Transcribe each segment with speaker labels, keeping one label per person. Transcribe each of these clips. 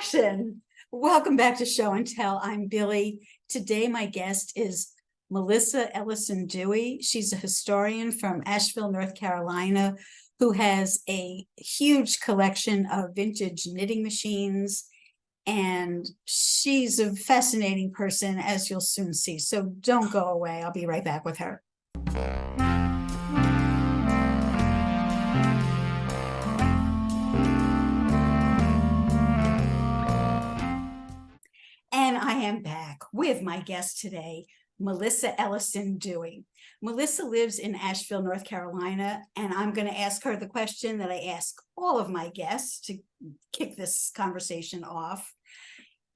Speaker 1: Action! Welcome back to Show and Tell. I'm Billy. Today, my guest is Milissa Ellison Dewey. She's a historian from Asheville, North Carolina, who has a huge collection of vintage knitting machines. And she's a fascinating person, as you'll soon see. So don't go away. I'll be right back with her. And I am back with my guest today, Milissa Ellison Dewey. Milissa lives in Asheville, North Carolina, and I'm going to ask her the question that I ask all of my guests to kick this conversation off.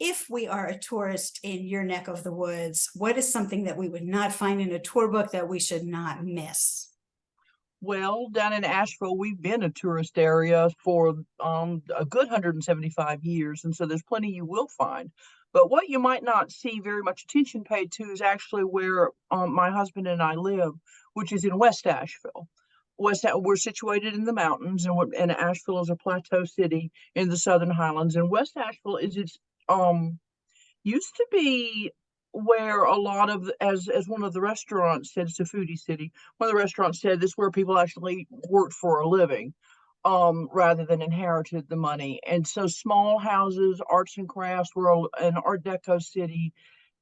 Speaker 1: If we are a tourist in your neck of the woods, what is something that we would not find in a tour book that we should not miss?
Speaker 2: Well, down in Asheville, we've been a tourist area for a good 175 years, and so there's plenty you will find. But what you might not see very much attention paid to is actually where my husband and I live, which is in West Asheville. We're situated in the mountains, and Asheville is a plateau city in the Southern Highlands. And West Asheville is used to be where a lot of, as one of the restaurants said, it's a foodie city. One of the restaurants said this is where people actually worked for a living, rather than inherited the money. And so small houses, arts and crafts were an Art Deco city,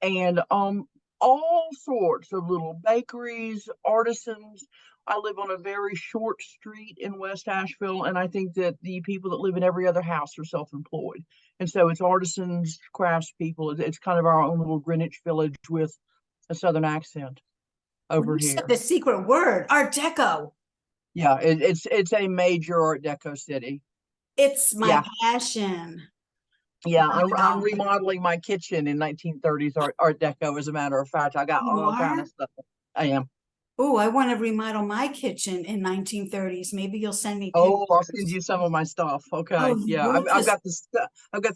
Speaker 2: and all sorts of little bakeries, artisans. I live on a very short street in West Asheville, and I think that the people that live in every other house are self-employed. And so it's artisans, craftspeople. It's kind of our own little Greenwich Village with a Southern accent over
Speaker 1: You
Speaker 2: here.
Speaker 1: said the secret word, Art Deco.
Speaker 2: Yeah, it's a major Art Deco city.
Speaker 1: It's my passion.
Speaker 2: Yeah, I'm remodeling my kitchen in 1930s Art Deco. As a matter of fact, I got all kind of stuff. I am.
Speaker 1: Oh, I want to remodel my kitchen in 1930s. Maybe you'll send me
Speaker 2: pictures.
Speaker 1: Oh,
Speaker 2: I'll send you some of my stuff. Okay. Oh, yeah, I've got the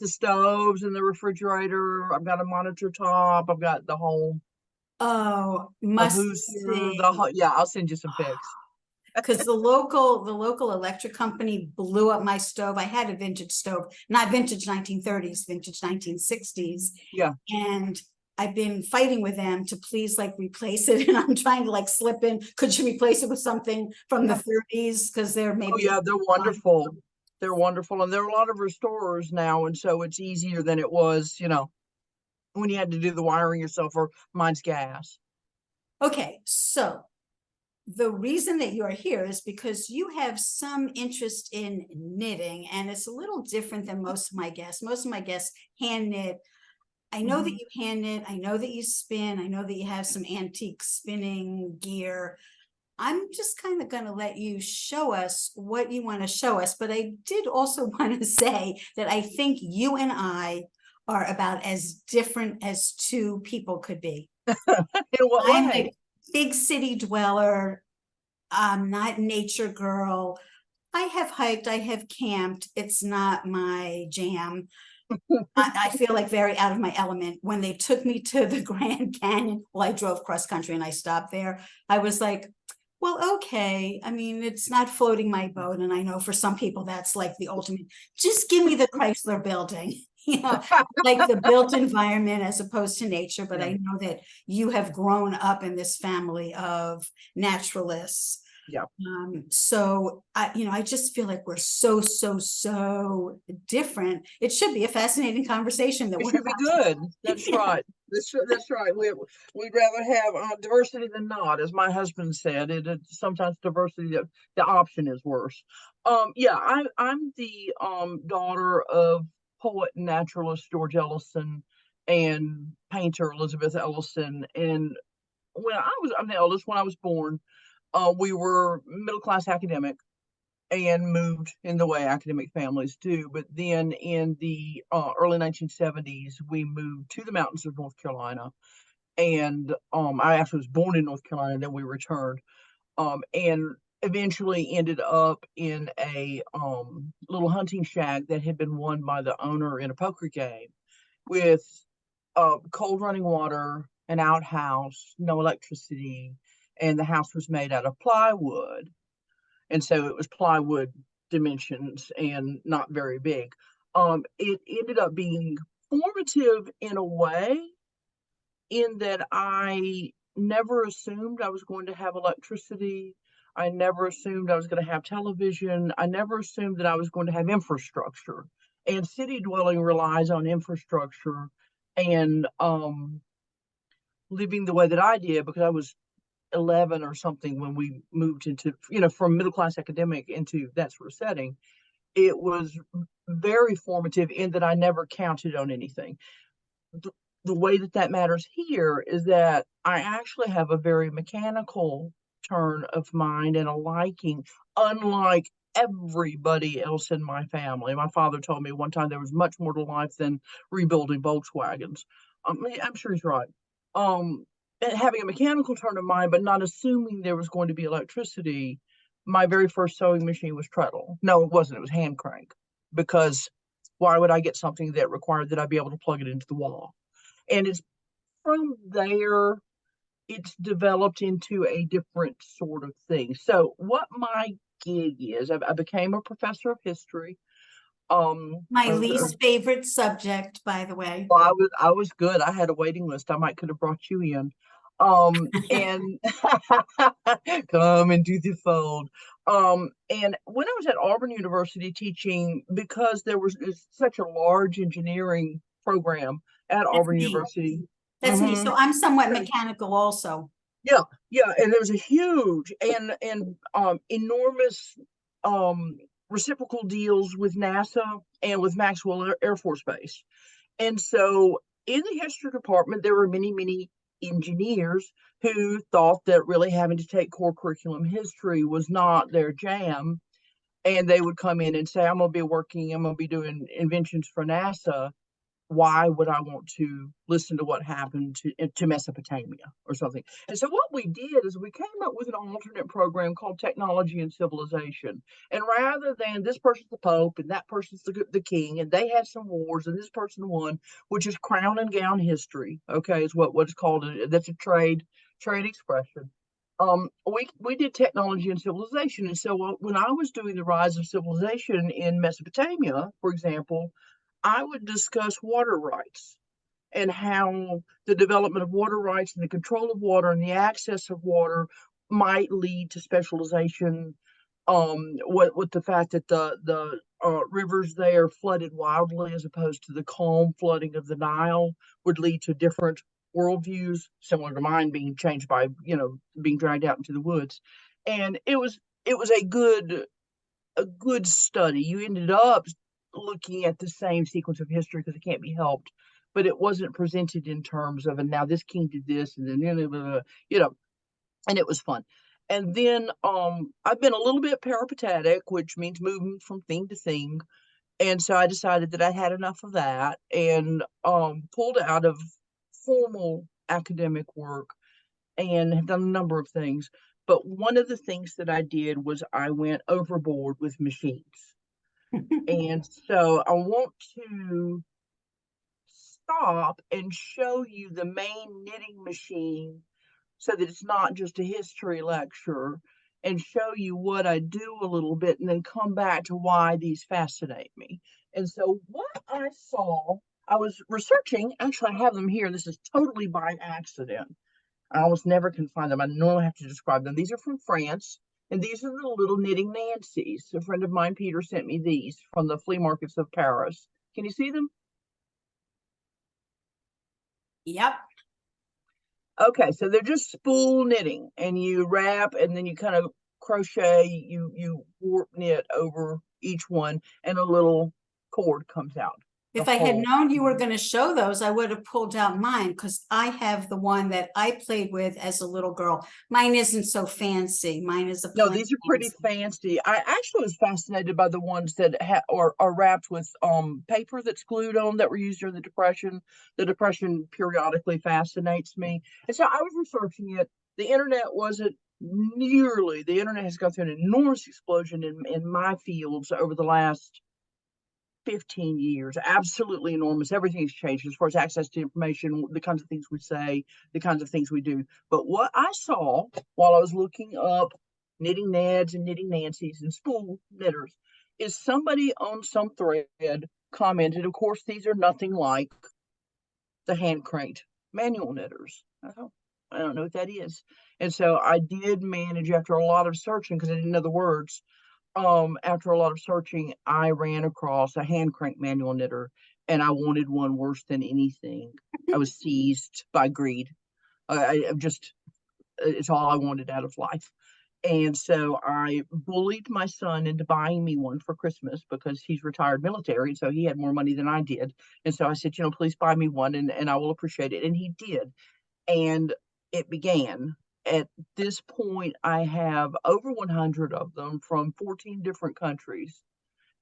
Speaker 2: stoves and the refrigerator. I've got a monitor top. I've got the whole.
Speaker 1: Oh, must see.
Speaker 2: Yeah, I'll send you some pics.
Speaker 1: Because the local electric company blew up my stove. I had a vintage stove, not vintage 1930s, vintage 1960s.
Speaker 2: Yeah.
Speaker 1: And I've been fighting with them to please replace it. And I'm trying to slip in. Could you replace it with something from the 30s? Because they're maybe.
Speaker 2: Oh, yeah, they're wonderful. They're wonderful. And there are a lot of restorers now. And so it's easier than it was, when you had to do the wiring yourself, or mine's gas.
Speaker 1: Okay. So the reason that you're here is because you have some interest in knitting, and it's a little different than most of my guests. Most of my guests hand knit. I know that you hand knit. I know that you spin. I know that you have some antique spinning gear. I'm just kind of going to let you show us what you want to show us. But I did also want to say that I think you and I are about as different as two people could be. I'm a big city dweller. I'm not nature girl. I have hiked. I have camped. It's not my jam. I feel very out of my element. When they took me to the Grand Canyon, well, I drove cross country and I stopped there. I was like, well, okay. I mean, it's not floating my boat. And I know for some people that's the ultimate. Just give me the Chrysler building, the built environment as opposed to nature. But I know that you have grown up in this family of naturalists.
Speaker 2: Yeah.
Speaker 1: So I just feel we're so different. It should be a fascinating conversation.
Speaker 2: It should be good. That's right. That's right. We'd rather have diversity than not, as my husband said. Sometimes diversity, the option is worse. I'm the daughter of poet and naturalist George Ellison and painter Elizabeth Ellison. And I'm the eldest. When I was born, we were middle-class academic and moved in the way academic families do. But then in the early 1970s, we moved to the mountains of North Carolina. And I actually was born in North Carolina, and then we returned. And eventually ended up in a little hunting shack that had been won by the owner in a poker game, with cold running water, an outhouse, no electricity, and the house was made out of plywood. And so it was plywood dimensions and not very big. It ended up being formative in a way, in that I never assumed I was going to have electricity. I never assumed I was going to have television. I never assumed that I was going to have infrastructure. And city dwelling relies on infrastructure, and living the way that I did, because I was 11 or something when we moved into, from middle class academic into that sort of setting. It was very formative in that I never counted on anything. The way that that matters here is that I actually have a very mechanical turn of mind and a liking, unlike everybody else in my family. My father told me one time there was much more to life than rebuilding Volkswagens. I'm sure he's right. And having a mechanical turn of mind, but not assuming there was going to be electricity. My very first sewing machine was treadle. No, it wasn't. It was hand crank, because why would I get something that required that I be able to plug it into the wall? And it's from there, it's developed into a different sort of thing. So what my gig is, I became a professor of history.
Speaker 1: My least favorite subject, by the way.
Speaker 2: Well, I was good. I had a waiting list. I might could have brought you in. And come into the fold. And when I was at Auburn University teaching, because there was such a large engineering program at
Speaker 1: That's
Speaker 2: Auburn
Speaker 1: me.
Speaker 2: University.
Speaker 1: That's me.
Speaker 2: Mhm.
Speaker 1: So I'm somewhat mechanical also.
Speaker 2: Yeah, yeah, and there was a huge and enormous reciprocal deals with NASA and with Maxwell Air Force Base. And so in the history department, there were many, many engineers who thought that really having to take core curriculum history was not their jam. And they would come in and say, I'm going to be doing inventions for NASA. Why would I want to listen to what happened to Mesopotamia or something? And so what we did is we came up with an alternate program called Technology and Civilization. And rather than this person's the Pope and that person's the king, and they had some wars and this person won, which is crown and gown history, okay, is what it's called. That's a trade expression. We did technology and civilization. And so when I was doing the rise of civilization in Mesopotamia, for example, I would discuss water rights and how the development of water rights and the control of water and the access of water might lead to specialization. With the fact that the rivers there flooded wildly as opposed to the calm flooding of the Nile would lead to different worldviews, similar to mine being changed by being dragged out into the woods. And it was a good study. You ended up looking at the same sequence of history because it can't be helped, but it wasn't presented in terms of, and now this king did this, and then and it was fun. And then I've been a little bit peripatetic, which means moving from thing to thing. And so I decided that I had enough of that and pulled out of formal academic work and have done a number of things. But one of the things that I did was I went overboard with machines. And so I want to stop and show you the main knitting machine so that it's not just a history lecture, and show you what I do a little bit and then come back to why these fascinate me. And so what I saw, I was researching, actually I have them here. This is totally by accident. I almost never can find them. I normally have to describe them. These are from France, and these are the little knitting Nancy's. A friend of mine, Peter, sent me these from the flea markets of Paris. Can you see them?
Speaker 1: Yep.
Speaker 2: Okay, so they're just spool knitting, and you wrap, and then you kind of crochet, you warp knit over each one, and a little cord comes out. The
Speaker 1: If I had
Speaker 2: whole.
Speaker 1: known you were going to show those, I would have pulled out mine because I have the one that I played with as a little girl. Mine isn't so fancy. Mine is a
Speaker 2: No,
Speaker 1: plain
Speaker 2: these are pretty fancy. I actually was fascinated by the ones that are wrapped with paper that's glued on that were used during the Depression. The Depression periodically fascinates me. And so I was researching it. The internet wasn't nearly, the internet has gone through an enormous explosion in my fields over the last 15 years. Absolutely enormous. Everything's changed as far as access to information, the kinds of things we say, the kinds of things we do. But what I saw while I was looking up knitting Neds and knitting Nancy's and spool knitters is somebody on some thread commented, of course, these are nothing like the hand cranked manual knitters. I don't know what that is. And so I did manage, after a lot of searching, because I didn't know the words, after a lot of searching, I ran across a hand crank manual knitter, and I wanted one worse than anything. I was seized by greed. I just, it's all I wanted out of life. And so I bullied my son into buying me one for Christmas because he's retired military. So he had more money than I did. And so I said, please buy me one, and I will appreciate it. And he did. And it began. At this point, I have over 100 of them from 14 different countries.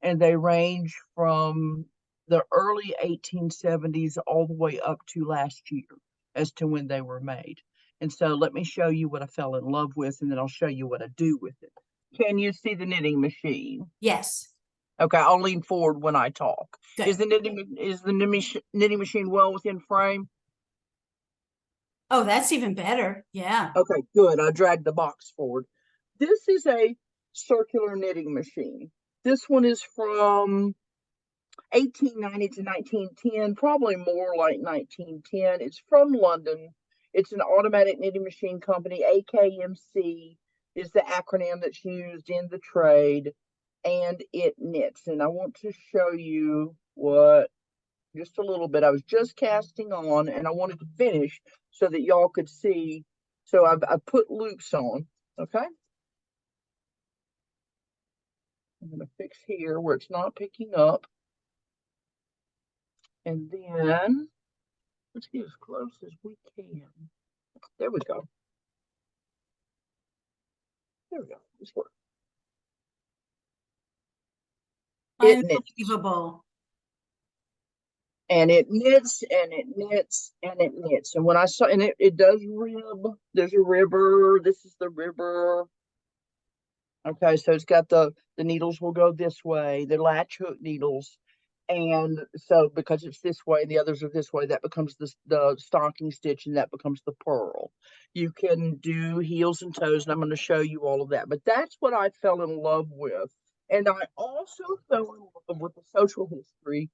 Speaker 2: And they range from the early 1870s all the way up to last year as to when they were made. And so let me show you what I fell in love with, and then I'll show you what I do with it. Can you see the knitting machine?
Speaker 1: Yes.
Speaker 2: Okay, I'll lean forward when I talk.
Speaker 1: Good.
Speaker 2: Is the knitting machine well within frame?
Speaker 1: Oh, that's even better. Yeah.
Speaker 2: Okay, good. I dragged the box forward. This is a circular knitting machine. This one is from 1890 to 1910, probably more like 1910. It's from London. It's an automatic knitting machine company. AKMC is the acronym that's used in the trade, and it knits. And I want to show you what, just a little bit. I was just casting on, and I wanted to finish so that y'all could see. So I put loops on, okay? I'm going to fix here where it's not picking up. And then let's get as close as we can. There we go. There we go. This works.
Speaker 1: Unbelievable.
Speaker 2: And it knits and it knits and it knits. And when I saw, and it does rib, there's a ribber. This is the ribber. Okay, so it's got the needles will go this way, the latch hook needles. And so because it's this way, the others are this way, that becomes the stocking stitch, and that becomes the purl. You can do heels and toes, and I'm going to show you all of that. But that's what I fell in love with. And I also fell in love with the social history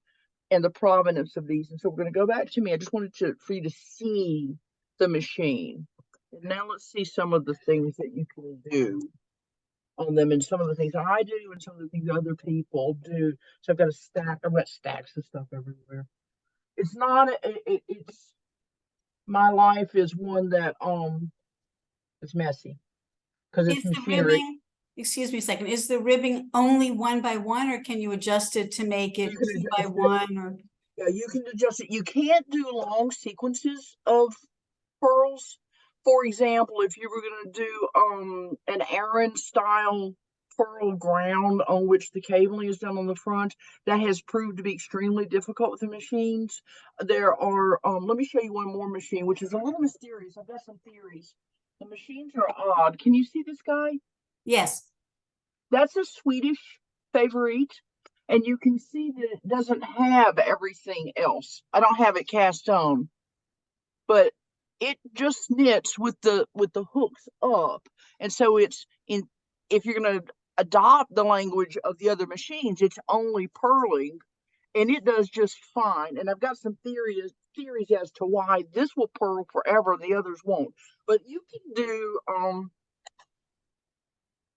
Speaker 2: and the provenance of these. And so we're going to go back to me. I just wanted for you to see the machine. And now let's see some of the things that you can do on them, and some of the things I do and some of the things other people do. So I've got stacks of stuff everywhere. It's not it's my life is one that it's messy because it's
Speaker 1: Is the
Speaker 2: machinery.
Speaker 1: ribbing, excuse me a second, is the ribbing only 1 by 1, or can you adjust it to make it 2 by 1? Or
Speaker 2: yeah, you can adjust it. You can't do long sequences of pearls. For example, if you were going to do an Aran style pearl ground on which the cabling is done on the front, that has proved to be extremely difficult with the machines. There are, let me show you one more machine, which is a little mysterious. I've got some theories. The machines are odd. Can you see this guy?
Speaker 1: yes.
Speaker 2: That's a Swedish favorite. And you can see that it doesn't have everything else. I don't have it cast on, but it just knits with the hooks up. And so it's in, if you're going to adopt the language of the other machines, it's only purling, and it does just fine. And I've got some theories as to why this will purl forever, the others won't. But you can do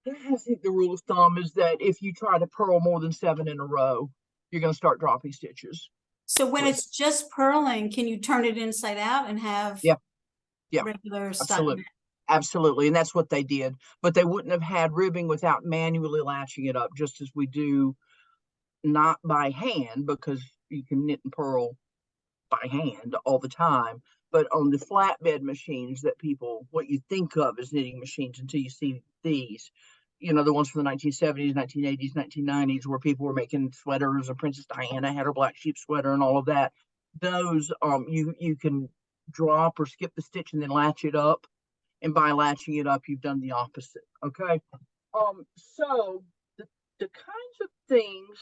Speaker 2: I think the rule of thumb is that if you try to purl more than 7 in a row, you're going to start dropping stitches.
Speaker 1: So when it's just purling, can you turn it inside out and have regular
Speaker 2: Absolutely.
Speaker 1: stock?
Speaker 2: Absolutely. And that's what they did. But they wouldn't have had ribbing without manually latching it up, just as we do, not by hand, because you can knit and purl by hand all the time. But on the flatbed machines that people, what you think of as knitting machines until you see these, the ones from the 1970s, 1980s, 1990s, where people were making sweaters, and Princess Diana had her black sheep sweater and all of that. Those, you can drop or skip the stitch and then latch it up. And by latching it up, you've done the opposite. Okay. So the kinds of things,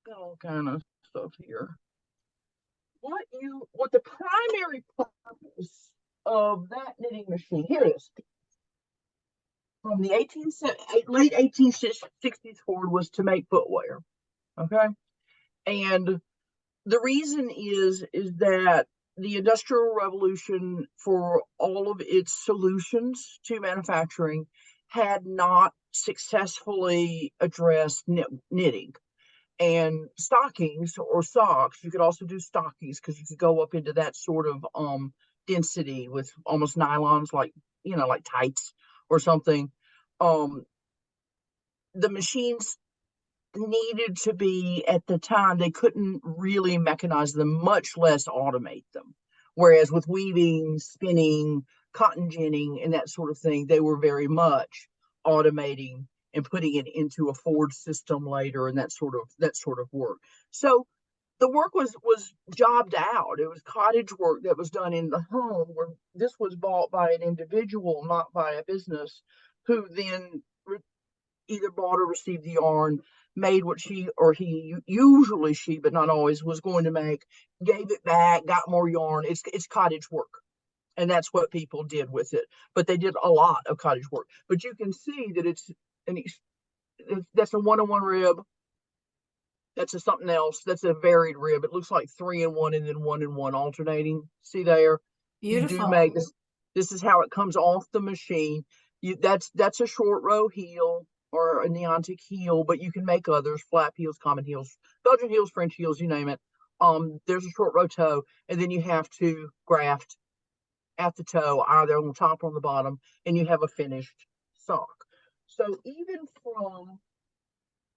Speaker 2: got all kind of stuff here. What the primary purpose of that knitting machine, here it is, from the late 1860s forward, was to make footwear. Okay. And the reason is that the Industrial Revolution, for all of its solutions to manufacturing, had not successfully addressed knitting. And stockings or socks, you could also do stockings because you could go up into that sort of density with almost nylons, like, like tights or something. Um, the machines needed to be, at the time, they couldn't really mechanize them, much less automate them. Whereas with weaving, spinning, cotton ginning, and that sort of thing, they were very much automating and putting it into a forge system later, and that sort of work. So the work was jobbed out. It was cottage work that was done in the home, where this was bought by an individual, not by a business, who then either bought or received the yarn, made what she or he, usually she, but not always, was going to make, gave it back, got more yarn. It's cottage work. And that's what people did with it. But they did a lot of cottage work. But you can see that that's a 1-in-1 rib. That's a something else. That's a varied rib. It looks like 3-in-1 and then 1-in-1 alternating. See there? You do
Speaker 1: Beautiful.
Speaker 2: make this. This is how it comes off the machine. That's a short row heel or a neontic heel, but you can make others: flap heels, common heels, Belgian heels, French heels, you name it. There's a short row toe, and then you have to graft at the toe, either on the top or on the bottom, and you have a finished sock. So even from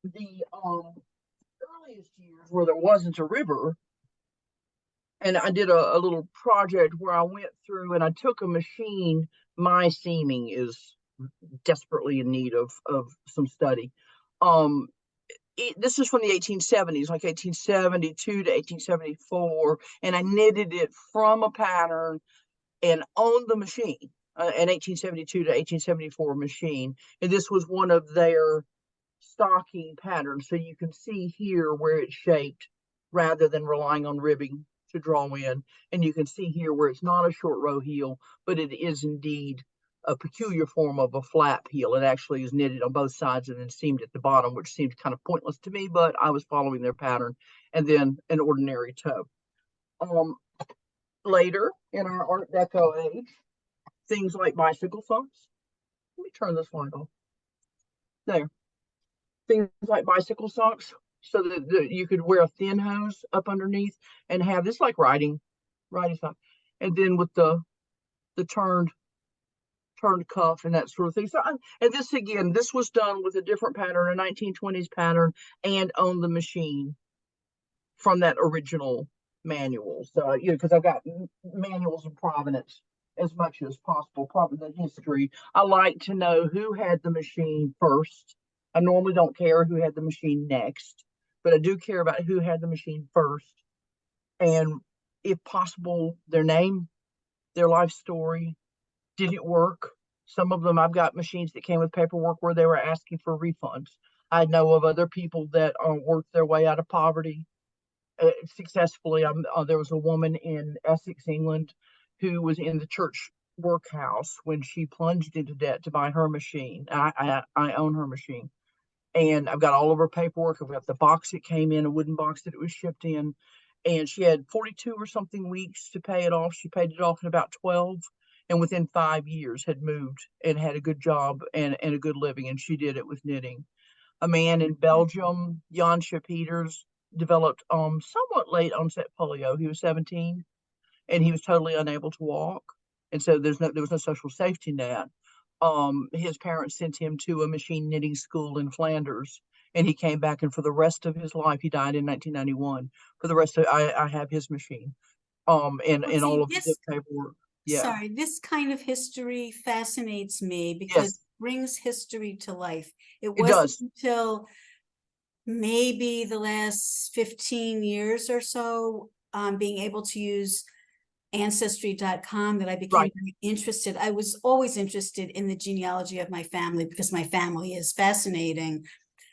Speaker 2: the earliest years where there wasn't a river, and I did a little project where I went through and I took a machine. My seaming is desperately in need of some study. Um, this is from the 1870s, like 1872 to 1874, and I knitted it from a pattern and on the machine, an 1872 to 1874 machine. And this was one of their stocking patterns. So you can see here where it's shaped rather than relying on ribbing to draw in. And you can see here where it's not a short row heel, but it is indeed a peculiar form of a flap heel. It actually is knitted on both sides and then seamed at the bottom, which seemed kind of pointless to me, but I was following their pattern. And then an ordinary toe. Later in our Art Deco age, things like bicycle socks. Let me turn this light off. There. Things like bicycle socks, so that you could wear a thin hose up underneath and have this like riding sock, and then with the turned cuff and that sort of thing. So, and this was done with a different pattern, a 1920s pattern, and on the machine from that original manual. So, because I've got manuals of Provenance as much as possible, probably the history. I like to know who had the machine first. I normally don't care who had the machine next, but I do care about who had the machine first. And if possible, their name, their life story. Did it work? Some of them, I've got machines that came with paperwork where they were asking for refunds. I know of other people that worked their way out of poverty successfully. There was a woman in Essex, England, who was in the church workhouse when she plunged into debt to buy her machine. I own her machine, and I've got all of her paperwork. I've got the box it came in, a wooden box that it was shipped in, and she had 42 or something weeks to pay it off. She paid it off in about 12, and within 5 years had moved and had a good job and a good living, and she did it with knitting. A man in Belgium, Jansje Peters, developed somewhat late onset polio. He was 17, and he was totally unable to walk, and so there was no social safety net. His parents sent him to a machine knitting school in Flanders, and he came back, and for the rest of his life, he died in 1991. For the rest of I have his machine, and
Speaker 1: Well, see,
Speaker 2: all of the paperwork. Yeah.
Speaker 1: sorry, this kind of history fascinates me because
Speaker 2: Yes,
Speaker 1: it brings history to life. It
Speaker 2: it
Speaker 1: wasn't
Speaker 2: does.
Speaker 1: until maybe the last 15 years or so, being able to use ancestry.com, that I became
Speaker 2: Right.
Speaker 1: very interested. I was always interested in the genealogy of my family because my family is fascinating.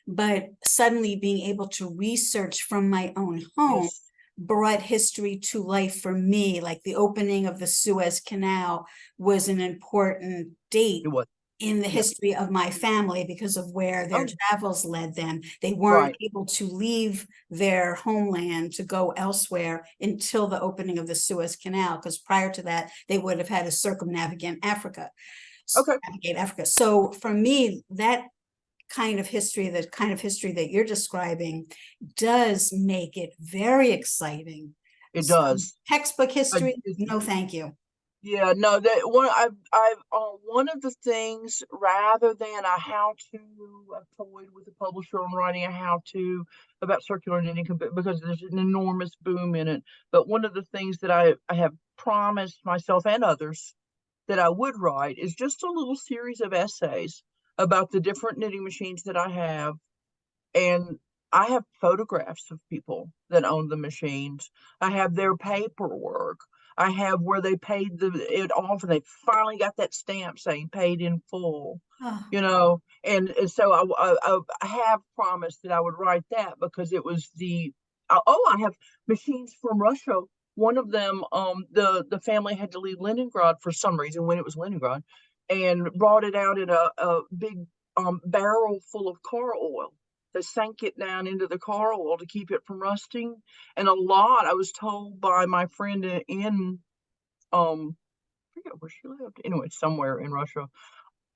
Speaker 1: But suddenly being able to research from my own home
Speaker 2: Yes,
Speaker 1: brought history to life for me. Like the opening of the Suez Canal was an important date
Speaker 2: it was.
Speaker 1: in the
Speaker 2: Yeah.
Speaker 1: history of my family because of where their
Speaker 2: Oh,
Speaker 1: travels led them. They weren't
Speaker 2: right.
Speaker 1: able to leave their homeland to go elsewhere until the opening of the Suez Canal, because prior to that, they would have had to circumnavigate Africa.
Speaker 2: Okay.
Speaker 1: Navigate Africa. So for me, that kind of history, the kind of history that you're describing, does make it very exciting.
Speaker 2: It
Speaker 1: Some
Speaker 2: does.
Speaker 1: textbook
Speaker 2: I,
Speaker 1: history, no, thank you.
Speaker 2: yeah, no, that one I've one of the things rather than a how-to, I've toyed with a publisher on writing a how-to about circular knitting because there's an enormous boom in it. But one of the things that I have promised myself and others that I would write is just a little series of essays about the different knitting machines that I have. And I have photographs of people that own the machines. I have their paperwork. I have where they paid it off and they finally got that stamp saying paid in full,
Speaker 1: Oh,
Speaker 2: and so I have promised that I would write that because it was I have machines from Russia. One of them, the family had to leave Leningrad for some reason when it was Leningrad, and brought it out in a big barrel full of car oil. They sank it down into the car oil to keep it from rusting. And I was told by my friend I forget where she lived. Anyway, somewhere in Russia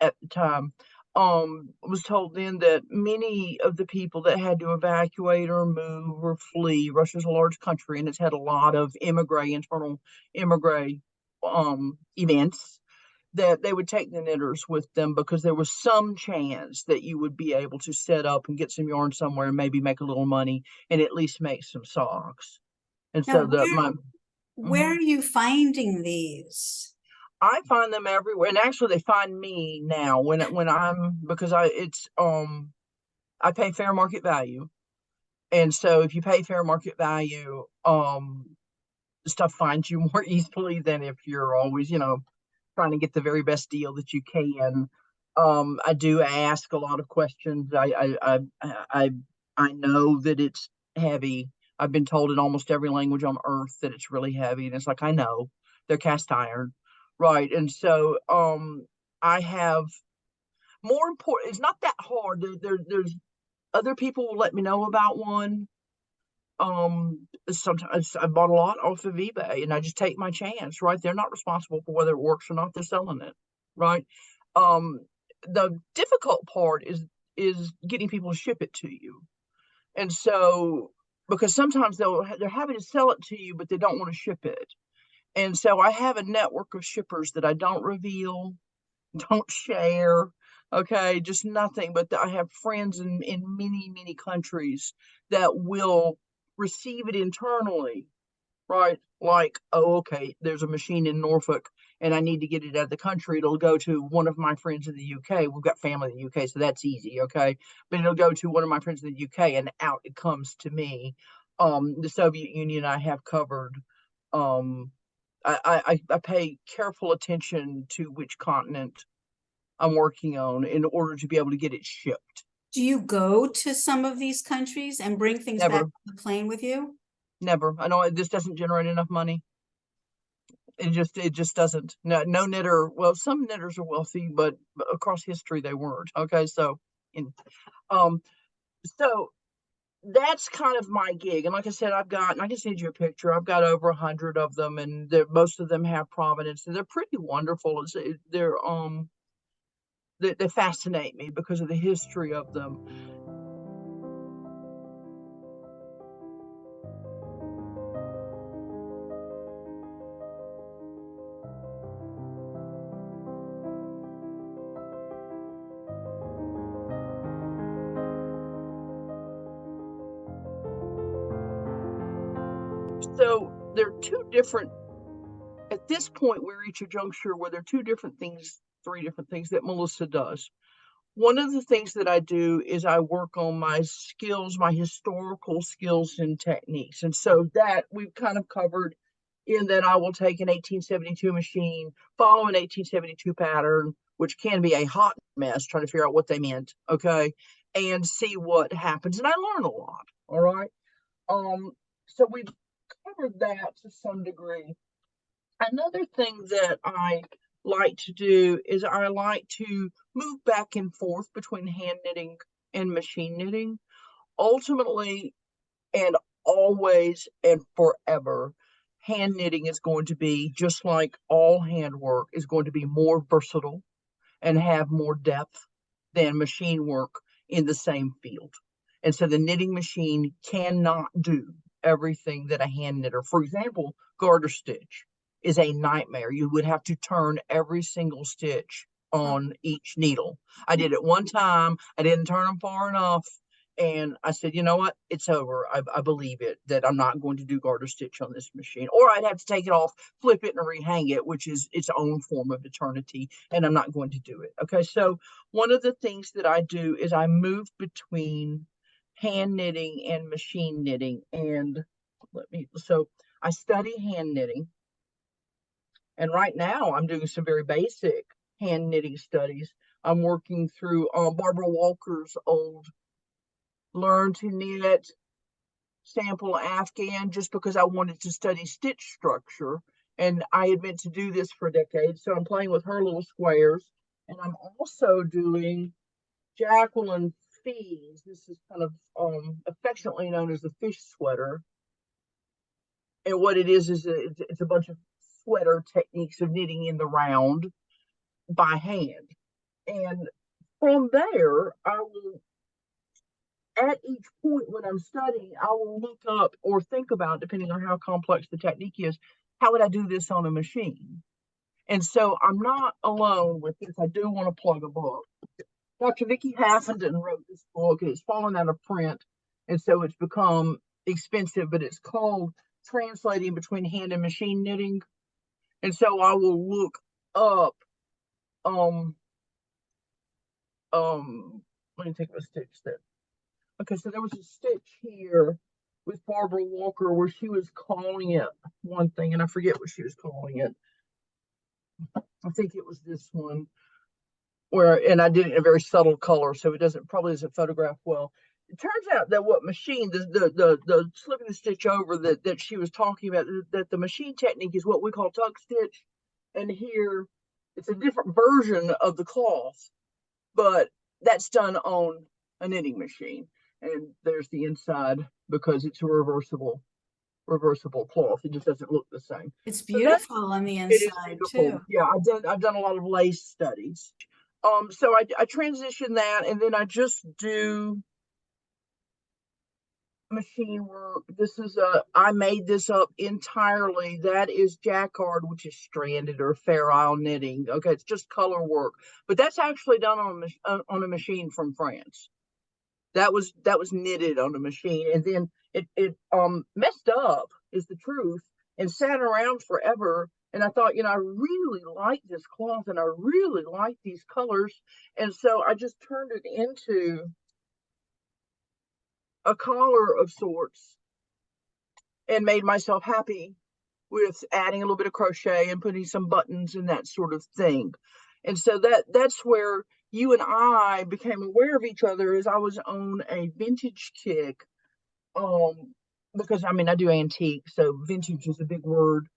Speaker 2: at the time. Was told then that many of the people that had to evacuate or move or flee, Russia's a large country and it's had a lot of internal immigrant events, that they would take the knitters with them because there was some chance that you would be able to set up and get some yarn somewhere and maybe make a little money and at least make some socks. And
Speaker 1: now
Speaker 2: so
Speaker 1: where
Speaker 2: mhm.
Speaker 1: are you finding these?
Speaker 2: I find them everywhere, and actually they find me now when I'm because I pay fair market value, and so if you pay fair market value, stuff finds you more easily than if you're always trying to get the very best deal that you can. I do ask a lot of questions. I know that it's heavy. I've been told in almost every language on earth that it's really heavy, and it's like I know they're cast iron, right? And so I have more important. It's not that hard. There's other people will let me know about one. Sometimes I bought a lot off of eBay and I just take my chance, right? They're not responsible for whether it works or not. They're selling it, right? Um, the difficult part is getting people to ship it to you. And so because sometimes they're happy to sell it to you, but they don't want to ship it. And so I have a network of shippers that I don't reveal, don't share. Okay, just nothing. But I have friends in many countries that will receive it internally, right? Like, oh, okay, there's a machine in Norfolk and I need to get it out of the country. It'll go to one of my friends in the UK. We've got family in the UK, so that's easy, okay? But it'll go to one of my friends in the UK and out it comes to me. The Soviet Union I have covered. Um, I pay careful attention to which continent I'm working on in order to be able to get it shipped.
Speaker 1: Do you go to some of these countries and bring things back
Speaker 2: Never,
Speaker 1: on the plane with you?
Speaker 2: never. I know this doesn't generate enough money. It just doesn't. No, no knitter. Well, some knitters are wealthy, but across history they weren't. Okay, so in um, so that's kind of my gig. And like I said, and I can send you a picture. I've got over 100 of them, and most of them have provenance, and they're pretty wonderful. They fascinate me because of the history of them. So they're two different. At this point, we reach a juncture where there are two different things, three different things that Milissa does. One of the things that I do is I work on my skills, my historical skills and techniques. And so that we've kind of covered in that I will take an 1872 machine, follow an 1872 pattern, which can be a hot mess, trying to figure out what they meant, okay, and see what happens. And I learn a lot, all right? So we've covered that to some degree. Another thing that I like to do is I like to move back and forth between hand knitting and machine knitting. Ultimately, and always and forever, hand knitting is going to be, just like all handwork, is going to be more versatile and have more depth than machine work in the same field. And so the knitting machine cannot do everything that a hand knitter, for example, garter stitch is a nightmare. You would have to turn every single stitch on each needle. I did it one time, I didn't turn them far enough. And I said, you know what? It's over. I believe it that I'm not going to do garter stitch on this machine, or I'd have to take it off, flip it, and rehang it, which is its own form of eternity. And I'm not going to do it. Okay. So one of the things that I do is I move between hand knitting and machine knitting. And so I study hand knitting. And right now I'm doing some very basic hand knitting studies. I'm working through Barbara Walker's old Learn to Knit sample Afghan, just because I wanted to study stitch structure. And I had meant to do this for a decade. So I'm playing with her little squares. And I'm also doing Jacqueline Fee's. This is kind of affectionately known as the fish sweater. And what it is it's a bunch of sweater techniques of knitting in the round by hand. And from there, I will, at each point when I'm studying, I will look up or think about, depending on how complex the technique is, how would I do this on a machine? And so I'm not alone with this. I do want to plug a book. Dr. Vicki Haffenden wrote this book, and it's fallen out of print, and so it's become expensive, but it's called Translating Between Hand and Machine Knitting. And so I will look up, let me take a stitch there. Okay, so there was a stitch here with Barbara Walker where she was calling it one thing, and I forget what she was calling it. I think it was this one where, and I did it in a very subtle color, so it probably doesn't photograph well. It turns out that what machine, the slipping the stitch over that she was talking about, that the machine technique is what we call tuck stitch. And here it's a different version of the cloth, but that's done on a knitting machine. And there's the inside because it's a reversible cloth. It just doesn't look the same.
Speaker 1: It's
Speaker 2: So that's,
Speaker 1: beautiful on the
Speaker 2: it is
Speaker 1: inside
Speaker 2: beautiful.
Speaker 1: too.
Speaker 2: Yeah, I've done a lot of lace studies. So I transition that, and then I just do machine work. I made this up entirely. That is jacquard, which is stranded or fair isle knitting. Okay, it's just color work, but that's actually done on a machine from France. That was knitted on a machine, and then it messed up, is the truth, and sat around forever. And I thought, I really like this cloth and I really like these colors. And so I just turned it into a collar of sorts and made myself happy with adding a little bit of crochet and putting some buttons and that sort of thing. And so that's where you and I became aware of each other, as I was on a vintage kick. Because I do antique, so vintage is a big word.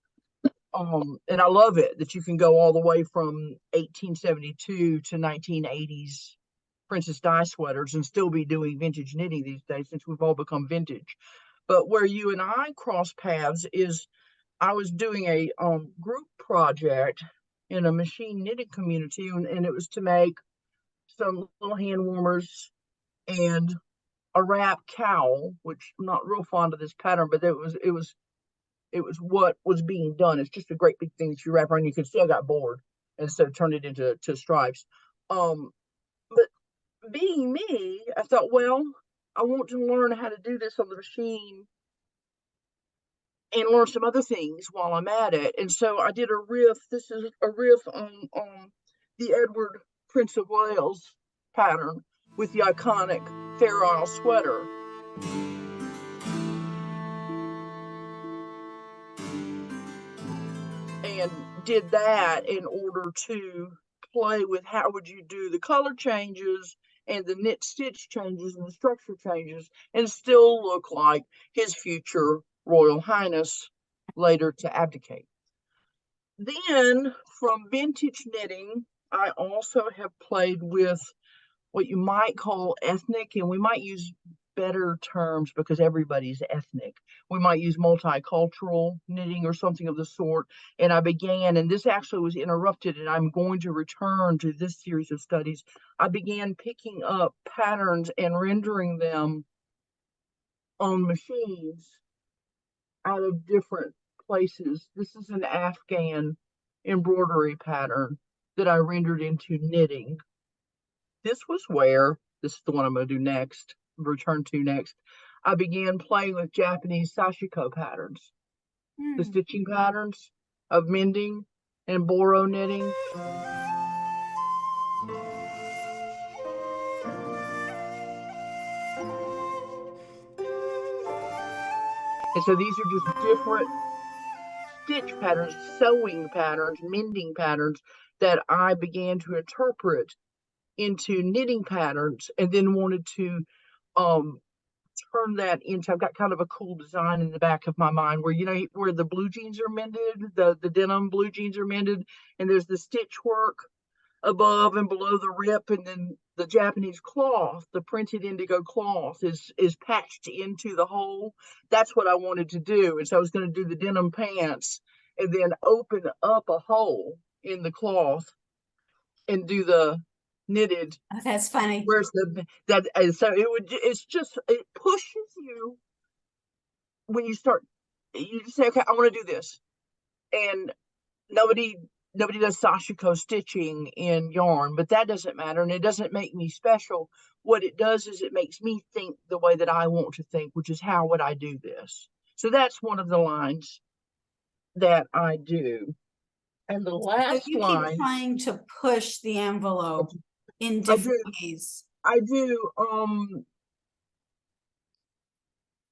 Speaker 2: And I love it that you can go all the way from 1872 to 1980s Princess Di sweaters and still be doing vintage knitting these days, since we've all become vintage. But where you and I cross paths is I was doing a group project in a machine knitting community, and it was to make some little hand warmers and a wrap cowl, which I'm not real fond of this pattern, but it was what was being done. It's just a great big thing that you wrap around. You can see I got bored, and so turned it into stripes. But being me, I thought, well, I want to learn how to do this on the machine and learn some other things while I'm at it. And so I did a riff. This is a riff on the Edward, Prince of Wales pattern with the iconic Fair Isle sweater. And did that in order to play with how would you do the color changes and the knit stitch changes and the structure changes and still look like his future Royal Highness, later to abdicate. Then from vintage knitting, I also have played with what you might call ethnic, and we might use better terms because everybody's ethnic. We might use multicultural knitting or something of the sort. And I began, and this actually was interrupted, and I'm going to return to this series of studies. I began picking up patterns and rendering them on machines out of different places. This is an Afghan embroidery pattern that I rendered into knitting. This was where, this is the one I'm going to do next, return to next. I began playing with Japanese sashiko patterns, the
Speaker 1: Hmm.
Speaker 2: stitching patterns of mending and boro knitting. And so these are just different stitch patterns, sewing patterns, mending patterns that I began to interpret into knitting patterns, and then wanted to um turn that into, I've got kind of a cool design in the back of my mind where, you know, where the blue jeans are mended, the denim blue jeans are mended, and there's the stitch work above and below the rip, and then the Japanese cloth, the printed indigo cloth is patched into the hole. That's what I wanted to do. And so I was going to do the denim pants and then open up a hole in the cloth and do the knitted.
Speaker 1: Oh, that's funny.
Speaker 2: Where's the that? And so it would. It's just, it pushes you when you start. You just say, okay, I want to do this, and nobody nobody does sashiko stitching in yarn, but that doesn't matter, and it doesn't make me special. What it does is it makes me think the way that I want to think, which is how would I do this. So that's one of the lines that I do. And the
Speaker 1: So
Speaker 2: last
Speaker 1: you keep
Speaker 2: line,
Speaker 1: trying to push the envelope in
Speaker 2: I
Speaker 1: different
Speaker 2: do,
Speaker 1: ways.
Speaker 2: I do.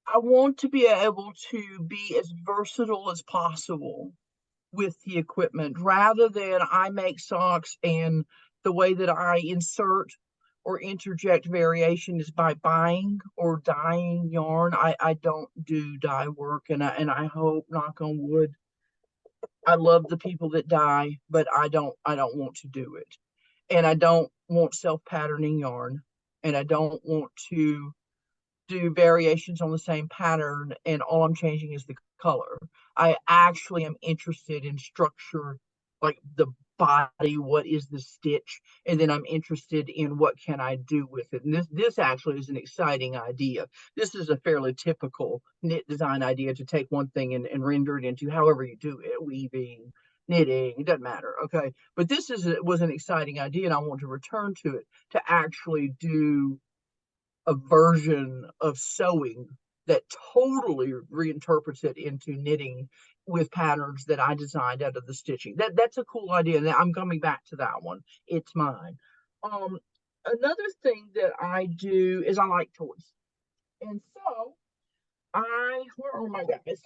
Speaker 2: I want to be able to be as versatile as possible with the equipment rather than I make socks and the way that I insert or interject variation is by buying or dyeing yarn. I don't do dye work, and I hope, knock on wood, I love the people that dye, but I don't want to do it. And I don't want self-patterning yarn, and I don't want to do variations on the same pattern and all I'm changing is the color. I actually am interested in structure, like the body, what is the stitch, and then I'm interested in what can I do with it. And this actually is an exciting idea. This is a fairly typical knit design idea to take one thing and render it into however you do it, weaving, knitting, it doesn't matter. Okay. But this was an exciting idea and I want to return to it to actually do a version of sewing that totally reinterprets it into knitting with patterns that I designed out of the stitching. That's a cool idea. And I'm coming back to that one. It's mine. Um, Another thing that I do is I like toys. And so where are my guys?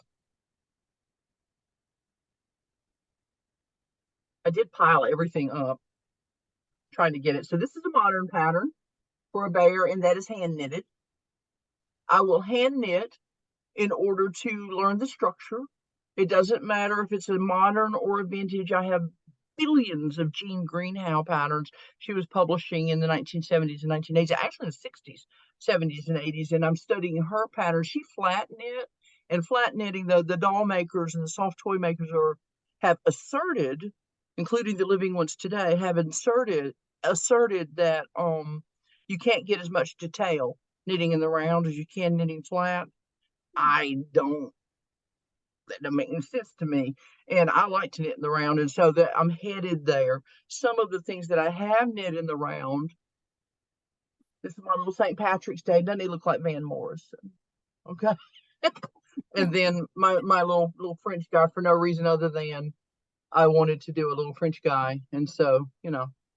Speaker 2: I did pile everything up trying to get it. So this is a modern pattern for a bear, and that is hand knitted. I will hand knit in order to learn the structure. It doesn't matter if it's a modern or a vintage. I have billions of Jean Greenhow patterns she was publishing in the 1970s and 1980s, actually in the 60s, 70s, and 80s. And I'm studying her patterns. She flat knit, and flat knitting, the doll makers and the soft toy makers have asserted, including the living ones today, have asserted that you can't get as much detail knitting in the round as you can knitting flat. I don't, that doesn't make any sense to me. And I like to knit in the round, and so that I'm headed there. Some of the things that I have knit in the round, this is my little St. Patrick's Day. Doesn't he look like Van Morrison? Okay. And then my little French guy, for no reason other than I wanted to do a little French guy. And so,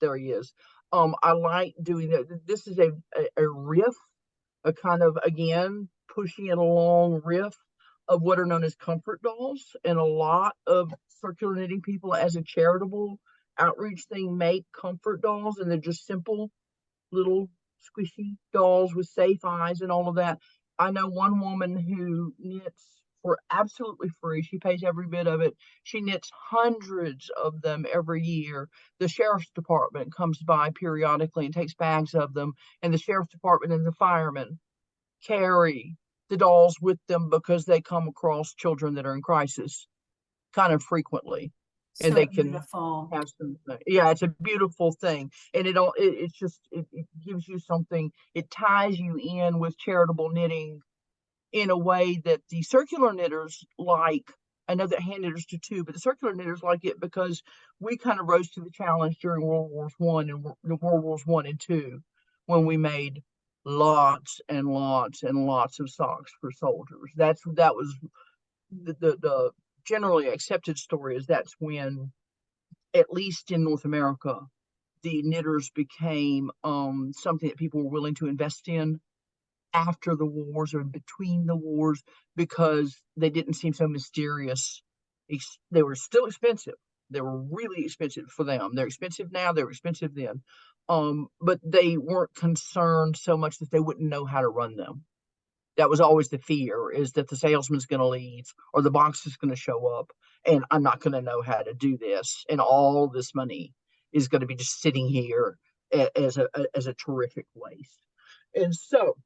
Speaker 2: there he is. I like doing that. This is a riff, a kind of, again, pushing it along riff of what are known as comfort dolls. And a lot of circular knitting people, as a charitable outreach thing, make comfort dolls, and they're just simple little squishy dolls with safe eyes and all of that. I know one woman who knits for absolutely free. She pays every bit of it. She knits hundreds of them every year. The sheriff's department comes by periodically and takes bags of them, and the sheriff's department and the firemen carry the dolls with them because they come across children that are in crisis kind of frequently, and
Speaker 1: So
Speaker 2: they can
Speaker 1: beautiful.
Speaker 2: have some. Yeah, it's a beautiful thing, and it's just it gives you something. It ties you in with charitable knitting in a way that the circular knitters like. I know that hand knitters do too, but the circular knitters like it because we kind of rose to the challenge during World War I and World Wars I and II, when we made lots and lots and lots of socks for soldiers. That was the generally accepted story, is that's when, at least in North America, the knitters became something that people were willing to invest in after the wars or between the wars, because they didn't seem so mysterious. They were still expensive. They were really expensive for them. They're expensive now, they were expensive then. But they weren't concerned so much that they wouldn't know how to run them. That was always the fear, is that the salesman's going to leave or the box is going to show up and I'm not going to know how to do this. And all this money is going to be just sitting here as a terrific waste. And so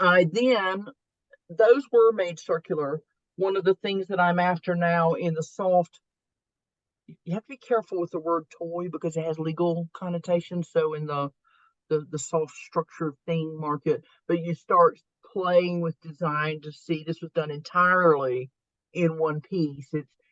Speaker 2: those were made circular. One of the things that I'm after now in the soft, you have to be careful with the word toy because it has legal connotations. So in the soft structure thing market, but you start playing with design to see, this was done entirely in one piece.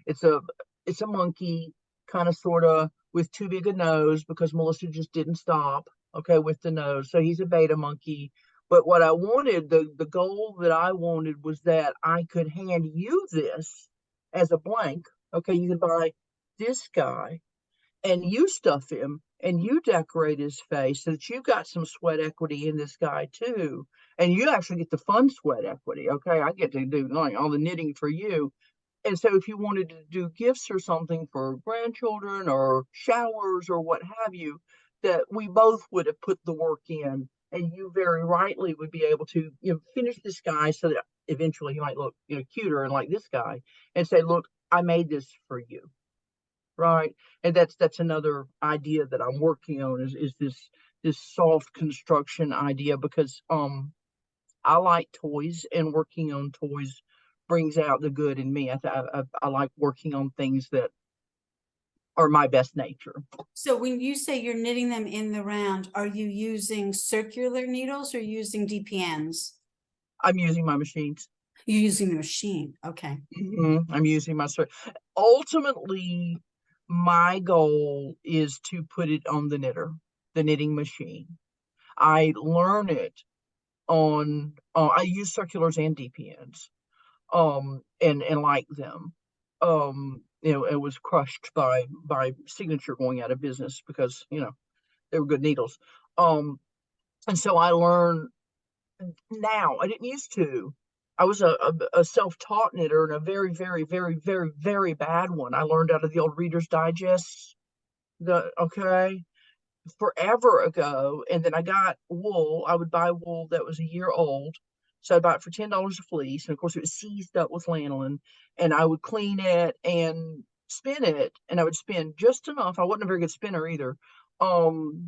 Speaker 2: It's a it's a monkey, kind of sort of with too big a nose because Milissa just didn't stop, okay, with the nose. So he's a beta monkey. But what I wanted, the goal that I wanted, was that I could hand you this as a blank. Okay, you can buy this guy and you stuff him and you decorate his face so that you've got some sweat equity in this guy too. And you actually get the fun sweat equity. Okay, I get to do like all the knitting for you. And so if you wanted to do gifts or something for grandchildren or showers or what have you, that we both would have put the work in, and you very rightly would be able to, finish this guy so that eventually he might look, cuter and like this guy, and say, look, I made this for you. Right. And that's another idea that I'm working on, is this soft construction idea, because I like toys, and working on toys brings out the good in me. I like working on things that are my best nature.
Speaker 1: So when you say you're knitting them in the round, are you using circular needles or using DPNs?
Speaker 2: I'm using my machines.
Speaker 1: You're using the machine. Okay.
Speaker 2: I'm using my ultimately, my goal is to put it on the knitting machine. I learn it on I use circulars and DPNs, and like them. It was crushed by Signature going out of business because they were good needles. And so I learn now. I didn't used to. I was a self-taught knitter, and a very, very, very, very, very bad one. I learned out of the old Reader's Digest. Okay, forever ago. And then I got wool. I would buy wool that was a year old. So I bought it for $10 a fleece. And of course, it was seized up with lanolin. And I would clean it and spin it. And I would spin just enough. I wasn't a very good spinner either. I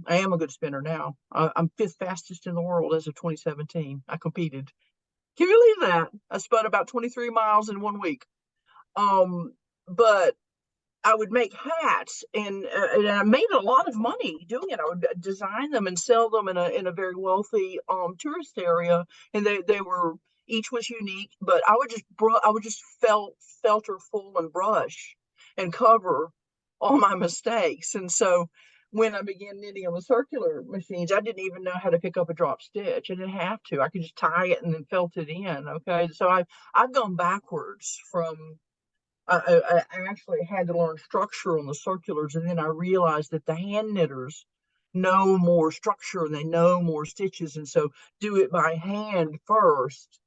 Speaker 2: am a good spinner now. I'm fifth fastest in the world as of 2017. I competed. Can you believe that? I spun about 23 miles in 1 week. But I would make hats, and I made a lot of money doing it. I would design them and sell them in a very wealthy tourist area, and they were, each was unique. But I would just felter full and brush and cover all my mistakes. And so when I began knitting on the circular machines, I didn't even know how to pick up a drop stitch. I didn't have to. I could just tie it and then felt it in. Okay, so I've gone backwards from. I actually had to learn structure on the circulars, and then I realized that the hand knitters know more structure and they know more stitches, and so do it by hand first,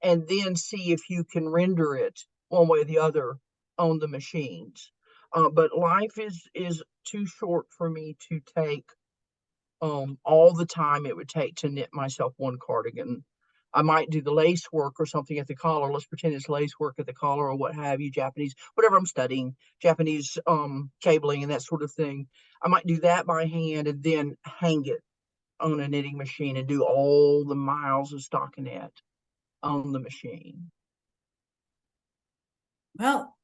Speaker 2: and then see if you can render it one way or the other on the machines. But life is too short for me to take all the time it would take to knit myself one cardigan. I might do the lace work or something at the collar. Let's pretend it's lace work at the collar or what have you, Japanese, whatever I'm studying, Japanese cabling and that sort of thing. I might do that by hand and then hang it on a knitting machine and do all the miles of stockinette on the machine.
Speaker 1: Well,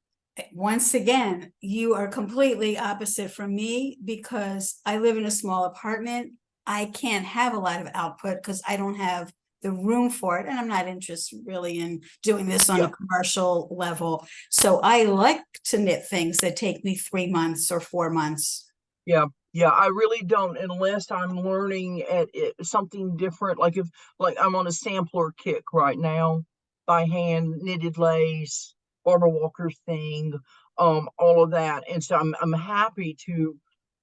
Speaker 1: once again, you are completely opposite from me because I live in a small apartment. I can't have a lot of output because I don't have the room for it, and I'm not interested really in doing this on a commercial level. So I like to knit things that take me 3 months or 4 months.
Speaker 2: Yeah, I really don't unless I'm learning at something different. Like if I'm on a sampler kick right now by hand knitted lace, Barbara Walker's thing, all of that. And so I'm happy to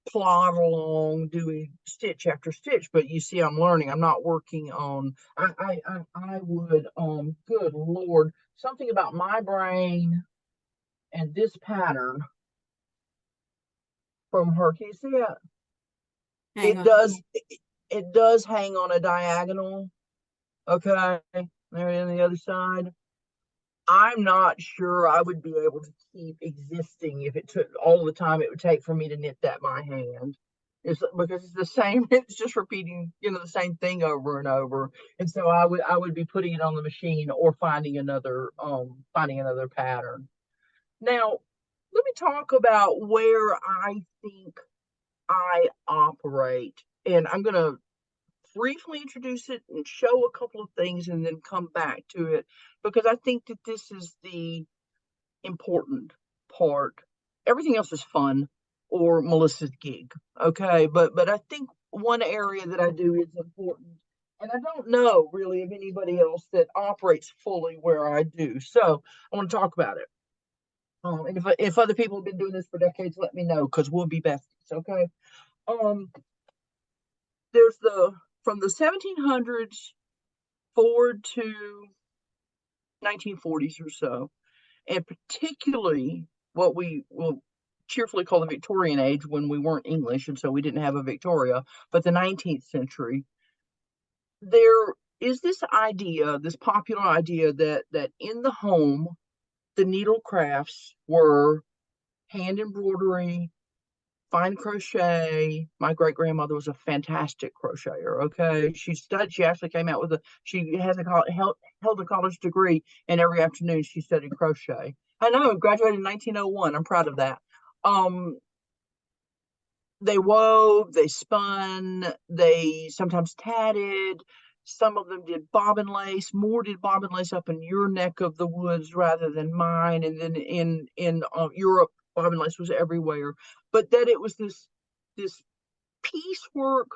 Speaker 2: plod along doing stitch after stitch, but you see I'm learning. I'm not working on I would good Lord, something about my brain and this pattern from her. Can you see it? It does hang on a diagonal. Okay, there on the other side. I'm not sure I would be able to keep existing if it took all the time it would take for me to knit that by hand. It's because it's the same, it's just repeating, the same thing over and over. And so I would be putting it on the machine or finding another pattern. Now, let me talk about where I think I operate. And I'm going to briefly introduce it and show a couple of things and then come back to it because I think that this is the important part. Everything else is fun or Melissa's gig. Okay. But I think one area that I do is important. And I don't know really of anybody else that operates fully where I do. So I want to talk about it. And if other people have been doing this for decades, let me know because we'll be besties. Okay. There's from the 1700s forward to 1940s or so, and particularly what we will cheerfully call the Victorian age when we weren't English and so we didn't have a Victoria, but the 19th century, there is this popular idea that in the home, the needle crafts were hand embroidery, fine crochet. My great grandmother was a fantastic crocheter. Okay, she actually came out with she held a college degree, and every afternoon she studied crochet. I know, graduated in 1901. I'm proud of that. They wove, they spun, they sometimes tatted. Some of them did bobbin lace. More did bobbin lace up in your neck of the woods rather than mine. And then in Europe, bobbin lace was everywhere. But that it was this piecework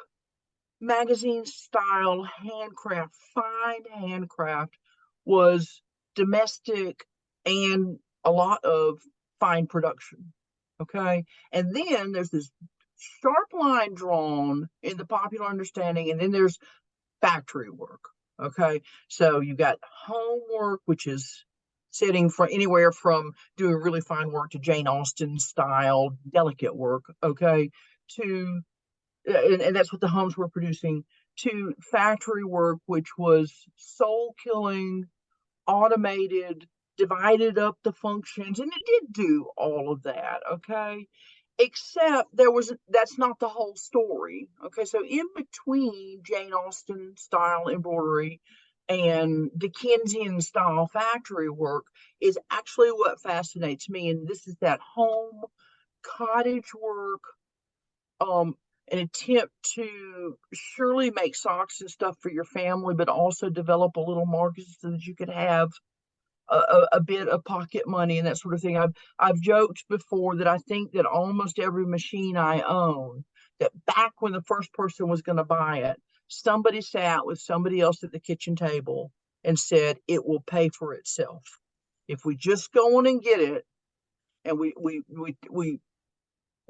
Speaker 2: magazine style handcraft, fine handcraft was domestic and a lot of fine production. Okay. And then there's this sharp line drawn in the popular understanding, and then there's factory work. Okay. So you got homework, which is sitting for anywhere from doing really fine work to Jane Austen style delicate work. Okay. To and that's what the homes were producing, to factory work, which was soul killing, automated, divided up the functions, and it did do all of that. Okay. Except that's not the whole story. Okay. So in between Jane Austen style embroidery and Dickensian style factory work is actually what fascinates me. And this is that home cottage work, an attempt to surely make socks and stuff for your family, but also develop a little market so that you could have a bit of pocket money and that sort of thing. I've joked before that I think that almost every machine I own, that back when the first person was going to buy it, somebody sat with somebody else at the kitchen table and said, it will pay for itself. If we just go on and get it, and we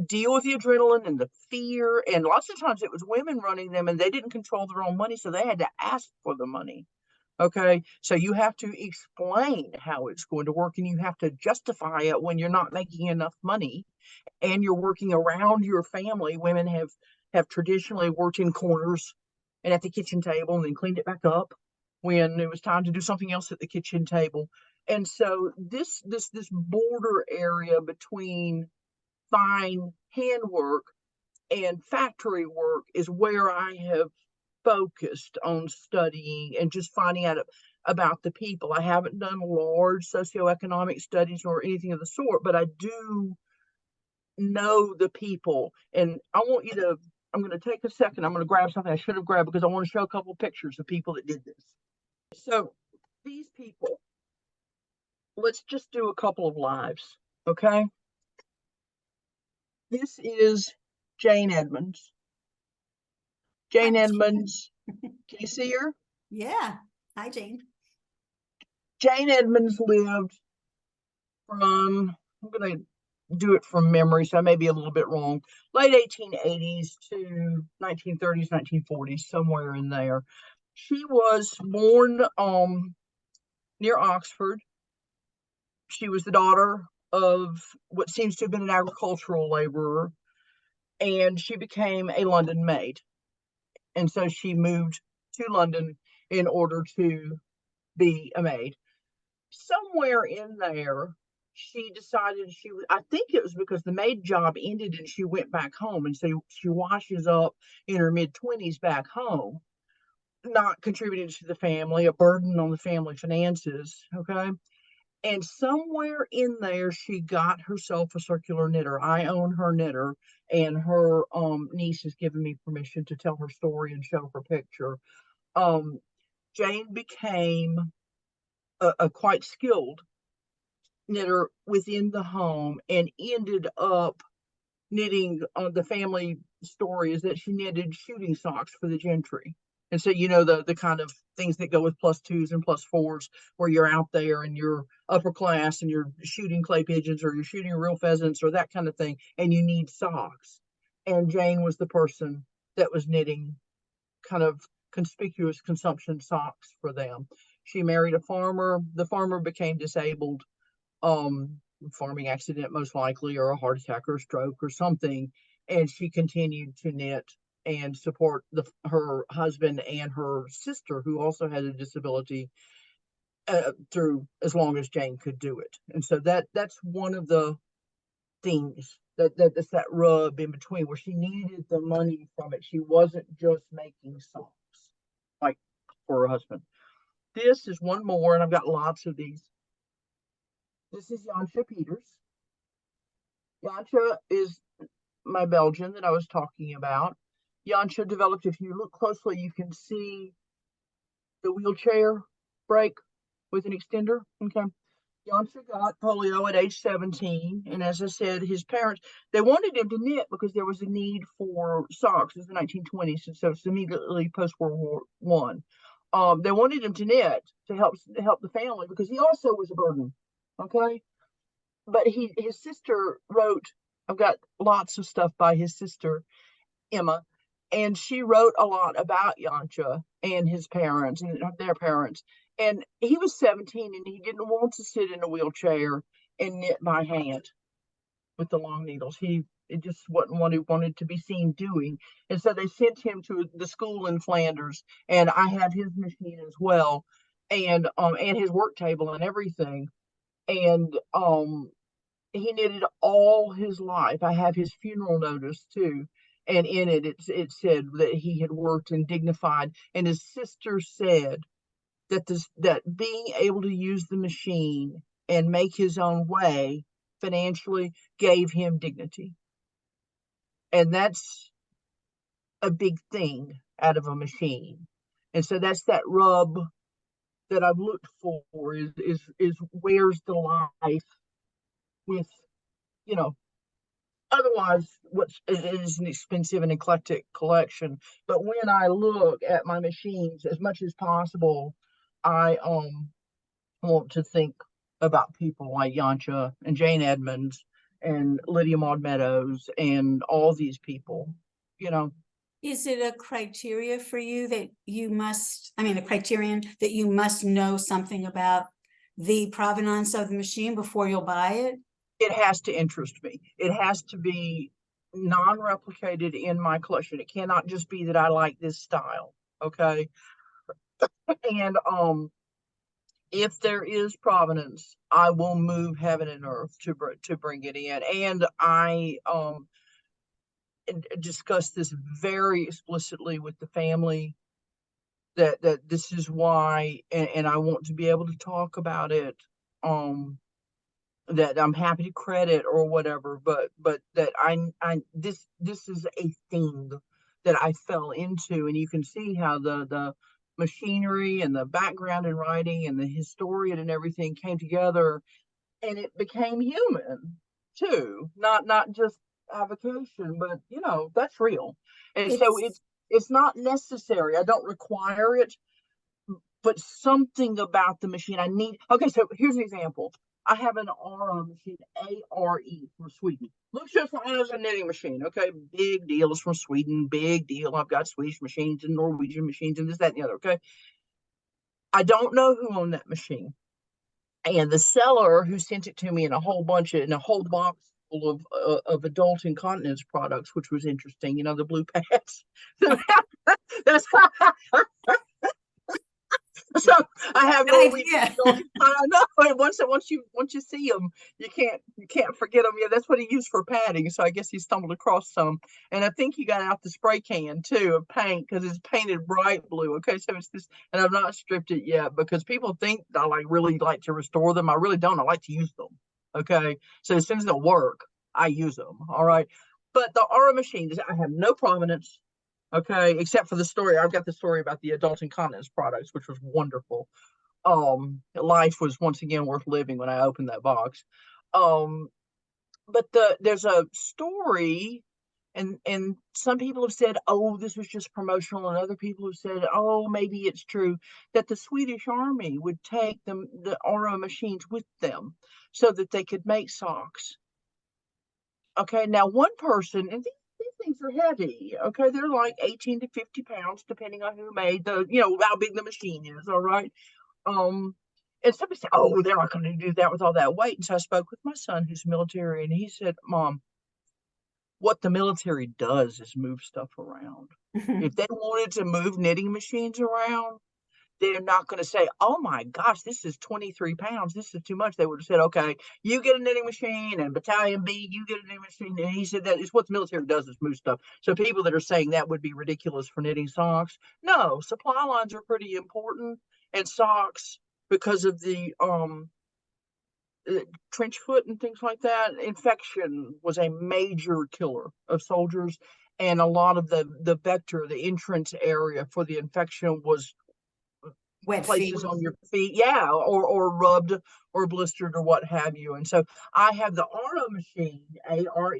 Speaker 2: deal with the adrenaline and the fear, and lots of times it was women running them and they didn't control their own money, so they had to ask for the money. Okay, so you have to explain how it's going to work and you have to justify it when you're not making enough money and you're working around your family. Women have traditionally worked in corners and at the kitchen table and then cleaned it back up. when it was time to do something else at the kitchen table. And so this border area between fine handwork and factory work is where I have focused on studying and just finding out about the people. I haven't done large socioeconomic studies or anything of the sort, but I do know the people. And I want you to, I'm going to take a second. I'm going to grab something I should have grabbed because I want to show a couple of pictures of people that did this. So these people, let's just do a couple of lives, okay? This is Jane Edmonds. Jane
Speaker 1: Hi,
Speaker 2: Edmonds, can you see her?
Speaker 1: yeah. Hi, Jane.
Speaker 2: Jane Edmonds lived from, I'm going to do it from memory, so I may be a little bit wrong, late 1880s to 1930s, 1940s, somewhere in there. She was born near Oxford. She was the daughter of what seems to have been an agricultural laborer, and she became a London maid. And so she moved to London in order to be a maid. Somewhere in there, she decided I think it was because the maid job ended and she went back home. And so she washes up in her mid-20s back home, not contributing to the family, a burden on the family finances. Okay. And somewhere in there, she got herself a circular knitter. I own her knitter, and her niece has given me permission to tell her story and show her picture. Jane became a quite skilled knitter within the home and ended up knitting. The family story is that she knitted shooting socks for the gentry. And so, the kind of things that go with +2s and +4s, where you're out there and you're upper class and you're shooting clay pigeons or you're shooting real pheasants or that kind of thing, and you need socks. And Jane was the person that was knitting kind of conspicuous consumption socks for them. She married a farmer. The farmer became disabled, farming accident most likely, or a heart attack or a stroke or something. And she continued to knit and support her husband and her sister, who also had a disability, through as long as Jane could do it. And so that's one of the things that's that rub in between, where she needed the money from it. She wasn't just making socks like for her husband. This is one more, and I've got lots of these. This is Jansha Peters. Jansha is my Belgian that I was talking about. Jansha developed, if you look closely, you can see the wheelchair brake with an extender. Okay. Jansha got polio at age 17. And as I said, his parents, they wanted him to knit because there was a need for socks. It was the 1920s. And so it's immediately post-World War I. They wanted him to knit to help the family because he also was a burden. Okay. But his sister wrote, I've got lots of stuff by his sister, Emma, and she wrote a lot about Jansha and his parents and their parents. And he was 17 and he didn't want to sit in a wheelchair and knit by hand with the long needles. It just wasn't what he wanted to be seen doing. And so they sent him to the school in Flanders, and I have his machine as well, and his work table and everything. And he knitted all his life. I have his funeral notice too, and in it said that he had worked in dignified. And his sister said that being able to use the machine and make his own way financially gave him dignity, and that's a big thing out of a machine. And so that's that rub that I've looked for is where's the life with, otherwise it is an expensive and eclectic collection. But when I look at my machines, as much as possible, I want to think about people like Jansha and Jane Edmonds and Lydia Maud Meadows and all these people.
Speaker 1: Is it a criteria for you that a criterion that you must know something about the provenance of the machine before you'll buy it?
Speaker 2: It has to interest me. It has to be non-replicated in my collection. It cannot just be that I like this style. Okay. And if there is Provenance, I will move heaven and earth to bring it in. And I discussed this very explicitly with the family, that this is why, and I want to be able to talk about it. That I'm happy to credit or whatever, but that this is a thing that I fell into, and you can see how the machinery and the background in writing and the historian and everything came together, and it became human too, not just avocation, but that's real. And so
Speaker 1: It's
Speaker 2: it's not necessary. I don't require it, but something about the machine I need. Okay, so here's an example. I have an Aura machine, ARE from Sweden. Looks just like a knitting machine. Okay, big deal. It's from Sweden. Big deal. I've got Swedish machines and Norwegian machines and this, that, and the other. Okay, I don't know who owned that machine, and the seller who sent it to me in a whole box full of adult incontinence products, which was interesting. The blue pads. That's so I have Norwegian. I know. And once you see them, you can't forget them. Yeah, that's what he used for padding. So I guess he stumbled across some, and I think he got out the spray can too of paint, because it's painted bright blue. Okay, so it's this, and I've not stripped it yet because people think I really like to restore them. I really don't. I like to use them. Okay, so as soon as they'll work, I use them. All right, but the Aura machines, I have no provenance. Okay, except for the story. I've got the story about the adult incontinence products, which was wonderful. Life was once again worth living when I opened that box. But there's a story, and some people have said, oh, this was just promotional, and other people have said, oh, maybe it's true, that the Swedish Army would take the Aura machines with them so that they could make socks. Okay, now one person, and these things are heavy. Okay, they're like 18 to 50 pounds, depending on who made how big the machine is. All right. And somebody said, oh, they're not going to do that with all that weight. And so I spoke with my son, who's military, and he said, Mom, what the military does is move stuff around. If they wanted to move knitting machines around, they're not going to say, oh my gosh, this is 23 pounds. This is too much. They would have said, okay, you get a knitting machine, and Battalion B, you get a knitting machine. And he said that is what the military does, is move stuff. So people that are saying that would be ridiculous for knitting socks, no, supply lines are pretty important. And socks, because of the trench foot and things like that, infection was a major killer of soldiers. And a lot of the vector, the entrance area for the infection was
Speaker 1: wet
Speaker 2: places
Speaker 1: feet.
Speaker 2: on your feet, yeah, or rubbed or blistered or what have you. And so I have the Aura machine, ARE.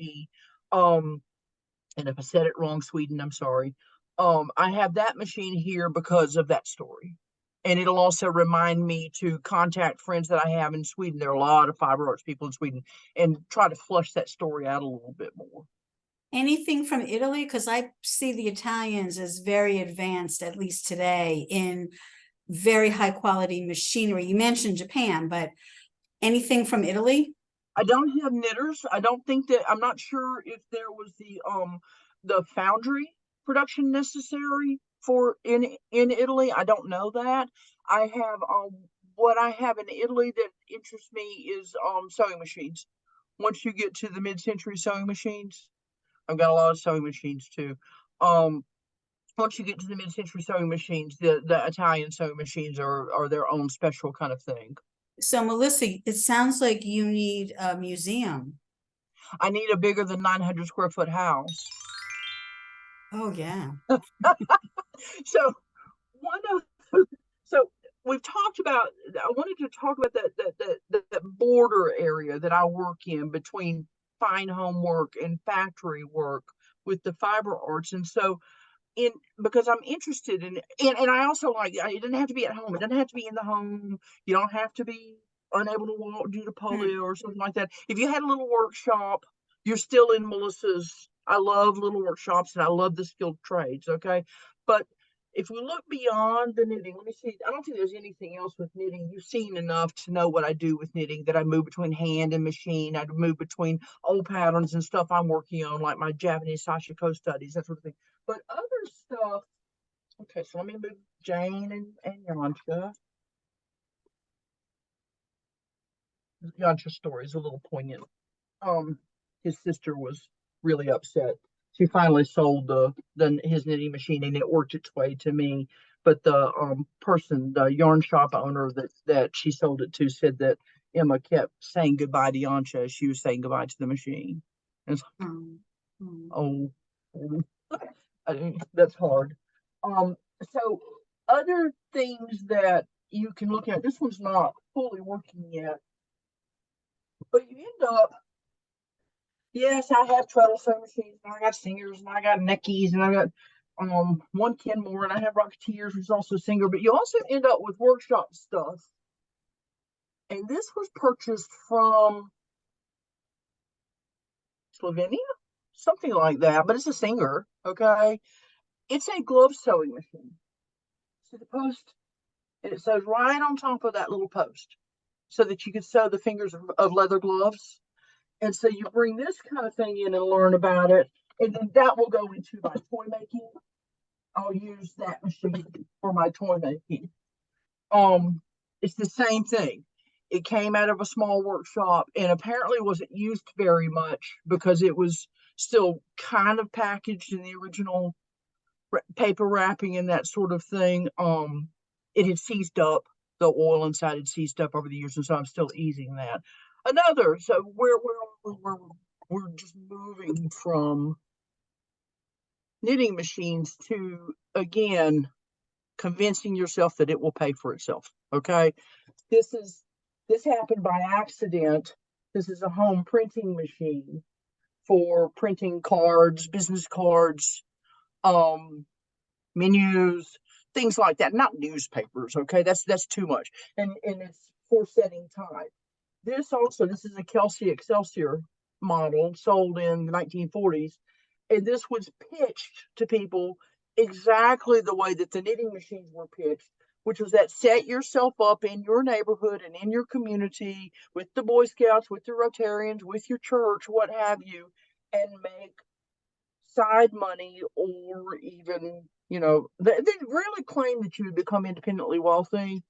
Speaker 2: And if I said it wrong, Sweden, I'm sorry. I have that machine here because of that story. And it'll also remind me to contact friends that I have in Sweden. There are a lot of fiber arts people in Sweden, and try to flush that story out a little bit more.
Speaker 1: Anything from Italy? Because I see the Italians as very advanced, at least today, in very high quality machinery. You mentioned Japan, but anything from Italy?
Speaker 2: I don't have knitters. I don't think that, I'm not sure if there was the foundry production necessary for in Italy. I don't know that. I have what I have in Italy that interests me is sewing machines. Once you get to the mid-century sewing machines, I've got a lot of sewing machines too. Um Once you get to the mid-century sewing machines, the Italian sewing machines are their own special kind of thing.
Speaker 1: So, Melissa, it sounds like you need a museum.
Speaker 2: I need a bigger than 900 square foot house.
Speaker 1: Oh, yeah.
Speaker 2: So one of so we've talked about, I wanted to talk about that border area that I work in between fine home work and factory work with the fiber arts. And so in because I'm interested in, and I also like, it doesn't have to be at home. It doesn't have to be in the home. You don't have to be unable to walk due to polio or something like that. If you had a little workshop, you're still in Melissa's. I love little workshops, and I love the skilled trades. Okay. But if we look beyond the knitting, let me see. I don't think there's anything else with knitting. You've seen enough to know what I do with knitting, that I move between hand and machine. I move between old patterns and stuff I'm working on, like my Japanese sashiko studies, that sort of thing. But other stuff, okay, so let me move Jane and Yancha. Yancha's story is a little poignant. His sister was really upset. She finally sold his knitting machine, and it worked its way to me. But the the yarn shop owner that she sold it to, said that Emma kept saying goodbye to Yancha as she was saying goodbye to the machine. And it's like, oh, that's hard. So other things that you can look at. This one's not fully working yet, but you end up. Yes, I have treadle sewing machines, and I got singers, and I got neckies, and I got one Kenmore, and I have Rocketeers, which is also a singer. But you also end up with workshop stuff, and this was purchased from Slovenia, something like that. But it's a singer, okay? It's a glove sewing machine. See the post, and it sews right on top of that little post, so that you can sew the fingers of leather gloves. And so you bring this kind of thing in and learn about it. And then that will go into my toy making. I'll use that machine for my toy making. It's the same thing. It came out of a small workshop and apparently wasn't used very much because it was still kind of packaged in the original paper wrapping and that sort of thing. It had seized up. The oil inside had seized up over the years, and so I'm still easing that. Another, so we're just moving from knitting machines to, again, convincing yourself that it will pay for itself. Okay, this happened by accident. This is a home printing machine for printing cards, business cards, menus, things like that. Not newspapers. Okay, that's too much. And it's for setting time. This is a Kelsey Excelsior model sold in the 1940s. And this was pitched to people exactly the way that the knitting machines were pitched, which was that set yourself up in your neighborhood and in your community with the Boy Scouts, with the Rotarians, with your church, what have you, and make side money, or even, they really claimed that you would become independently wealthy.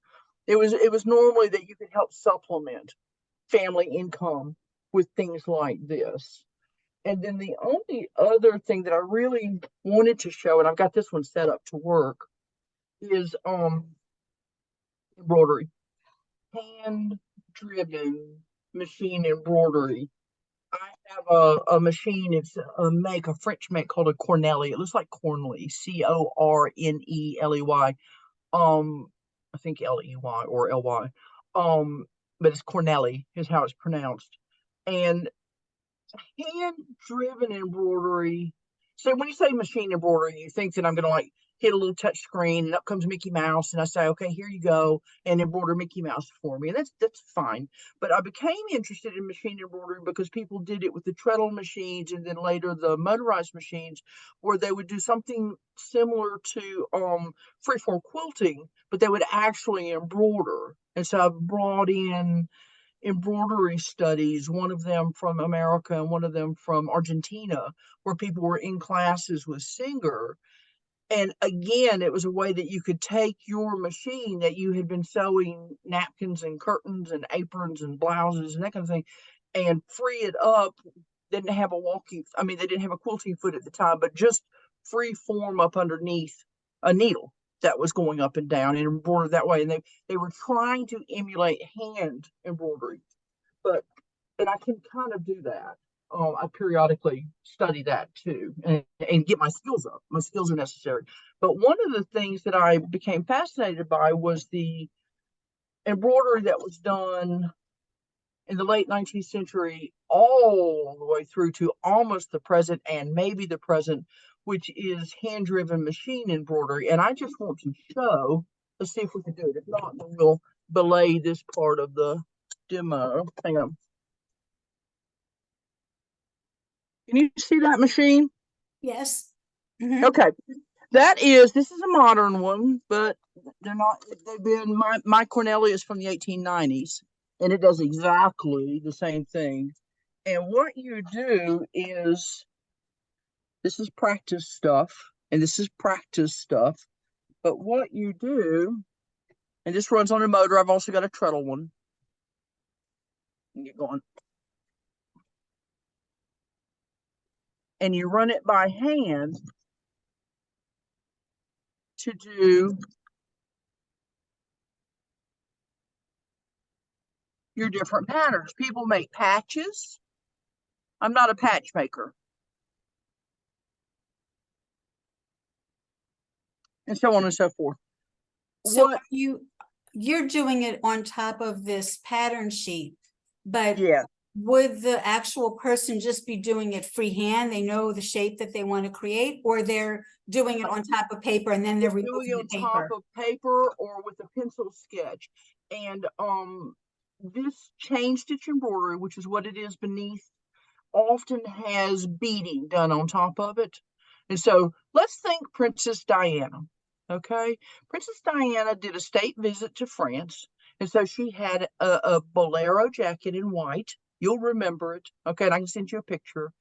Speaker 2: It was normally that you could help supplement family income with things like this. And then the only other thing that I really wanted to show, and I've got this one set up to work, is embroidery. Hand driven machine embroidery. I have a machine, it's a French make called a Corneli. It looks like Cornley, Corneley. I think Ley or Ly. But it's Corneli is how it's pronounced. And hand-driven embroidery. So when you say machine embroidery, you think that I'm going to like hit a little touch screen and up comes Mickey Mouse, and I say, okay, here you go, and embroider Mickey Mouse for me. And that's fine. But I became interested in machine embroidery because people did it with the treadle machines, and then later the motorized machines, where they would do something similar to freeform quilting, but they would actually embroider. And so I've brought in embroidery studies, one of them from America and one of them from Argentina, where people were in classes with Singer. And again, it was a way that you could take your machine that you had been sewing napkins and curtains and aprons and blouses and that kind of thing, and free it up. They didn't have a quilting foot at the time, but just free form up underneath a needle that was going up and down and embroidered that way. And they were trying to emulate hand embroidery, and I can kind of do that. I periodically study that too and get my skills up. My skills are necessary. But one of the things that I became fascinated by was the embroidery that was done in the late 19th century all the way through to almost the present and maybe the present, which is hand-driven machine embroidery. And I just want to show, let's see if we can do it. If not, then we'll belay this part of the demo. Hang on. Can you see that machine?
Speaker 1: Yes.
Speaker 2: Okay. This is a modern one, but they've been, my Corneli is from the 1890s, and it does exactly the same thing. And what you do is, this is practice stuff, and this is practice stuff. But what you do, and this runs on a motor. I've also got a treadle one. Get going. And you run it by hand to do your different patterns. People make patches. I'm not a patch maker. And so on and so forth.
Speaker 1: So you're doing it on top of this pattern sheet, but
Speaker 2: yeah,
Speaker 1: would the actual person just be doing it freehand? They know the shape that they want to create, or they're doing it on top of paper and then they're
Speaker 2: doing
Speaker 1: removing
Speaker 2: it
Speaker 1: the
Speaker 2: on top
Speaker 1: paper?
Speaker 2: of paper or with a pencil sketch. And this chain stitch embroidery, which is what it is beneath, often has beading done on top of it. And so let's think Princess Diana. Okay. Princess Diana did a state visit to France. And so she had a bolero jacket in white. You'll remember it. Okay. And I can send you a picture.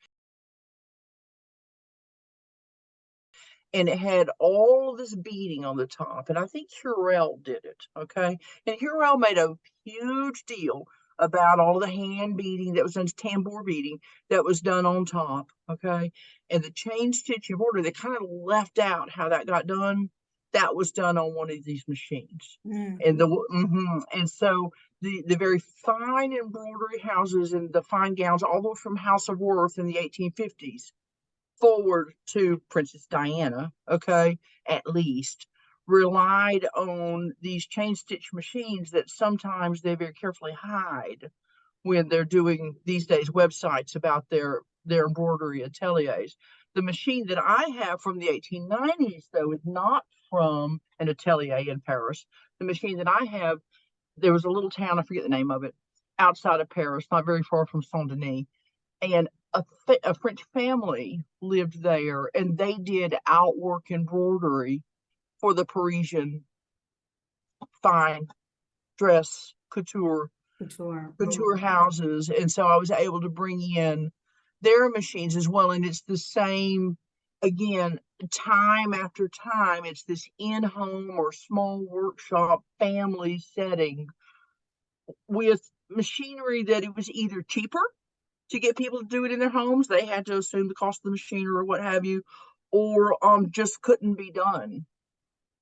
Speaker 2: And it had all this beading on the top. And I think Hurrell did it. Okay. And Hurrell made a huge deal about all the hand beading that was done, tambour beading that was done on top. Okay. And the chain stitch embroidery, they kind of left out how that got done. That was done on one of these machines. And and so the very fine embroidery houses and the fine gowns, all the way from House of Worth in the 1850s forward to Princess Diana, okay, at least, relied on these chain stitch machines that sometimes they very carefully hide when they're doing these days websites about their embroidery ateliers. The machine that I have from the 1890s, though, is not from an atelier in Paris. The machine that I have, there was a little town, I forget the name of it, outside of Paris, not very far from Saint Denis, and a French family lived there, and they did outwork embroidery for the Parisian fine dress couture houses. And so I was able to bring in their machines as well. And it's the same again, time after time. It's this in-home or small workshop family setting with machinery that it was either cheaper to get people to do it in their homes. They had to assume the cost of the machinery or what have you, or just couldn't be done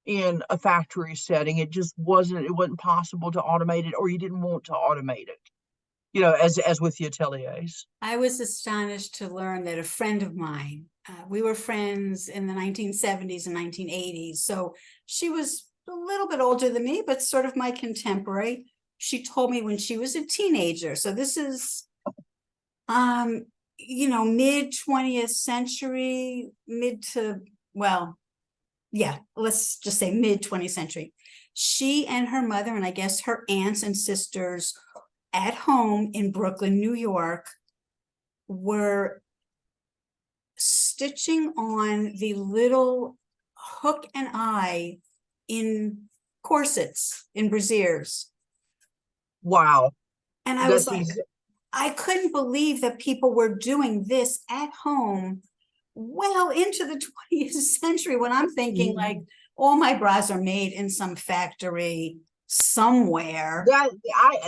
Speaker 2: in a factory setting. It just wasn't possible to automate it, or you didn't want to automate it, as with the ateliers.
Speaker 1: I was astonished to learn that a friend of mine, we were friends in the 1970s and 1980s. So she was a little bit older than me, but sort of my contemporary. She told me when she was a teenager. So this is, mid 20th century, let's just say mid 20th century. She and her mother, and I guess her aunts and sisters at home in Brooklyn, New York, were stitching on the little hook and eye in corsets, in brassieres.
Speaker 2: Wow.
Speaker 1: And I was like, I couldn't believe that people were doing this at home well into the 20th century, when I'm thinking like all my bras are made in some factory somewhere.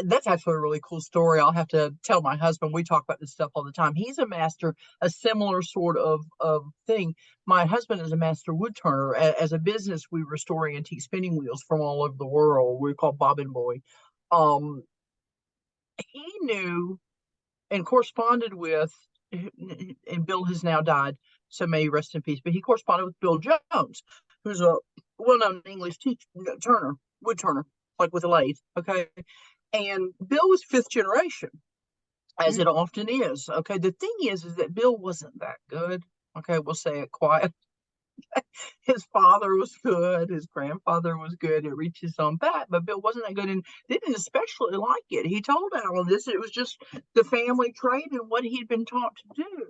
Speaker 2: That's actually a really cool story. I'll have to tell my husband. We talk about this stuff all the time. He's a master, a similar sort of thing. My husband is a master wood turner. As a business, we restore antique spinning wheels from all over the world. We're called Bobbin Boy. He knew and corresponded with, and Bill has now died, so may he rest in peace, but he corresponded with Bill Jones, who's a well-known English wood turner, like with a lathe, okay? And Bill was fifth generation, as it often is, okay? The thing is that Bill wasn't that good, okay? We'll say it quiet. His father was good, his grandfather was good, it reaches on back, but Bill wasn't that good and didn't especially like it. He told Alan this, it was just the family trade and what he'd been taught to do.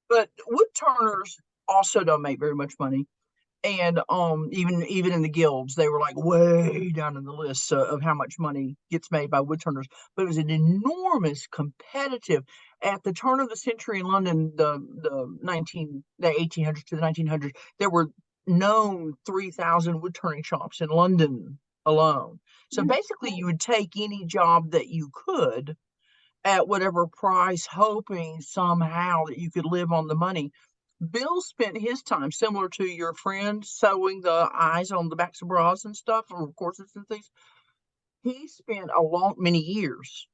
Speaker 2: But wood turners also don't make very much money. And even in the guilds, they were like way down in the list of how much money gets made by wood turners. But it was an enormous competitive at the turn of the century in London, the 1800s to the 1900s. There were known 3,000 wood turning shops in London alone. So
Speaker 1: Mm.
Speaker 2: basically, you would take any job that you could at whatever price, hoping somehow that you could live on the money. Bill spent his time similar to your friend sewing the eyes on the backs of bras and stuff, or corsets and things. He spent many years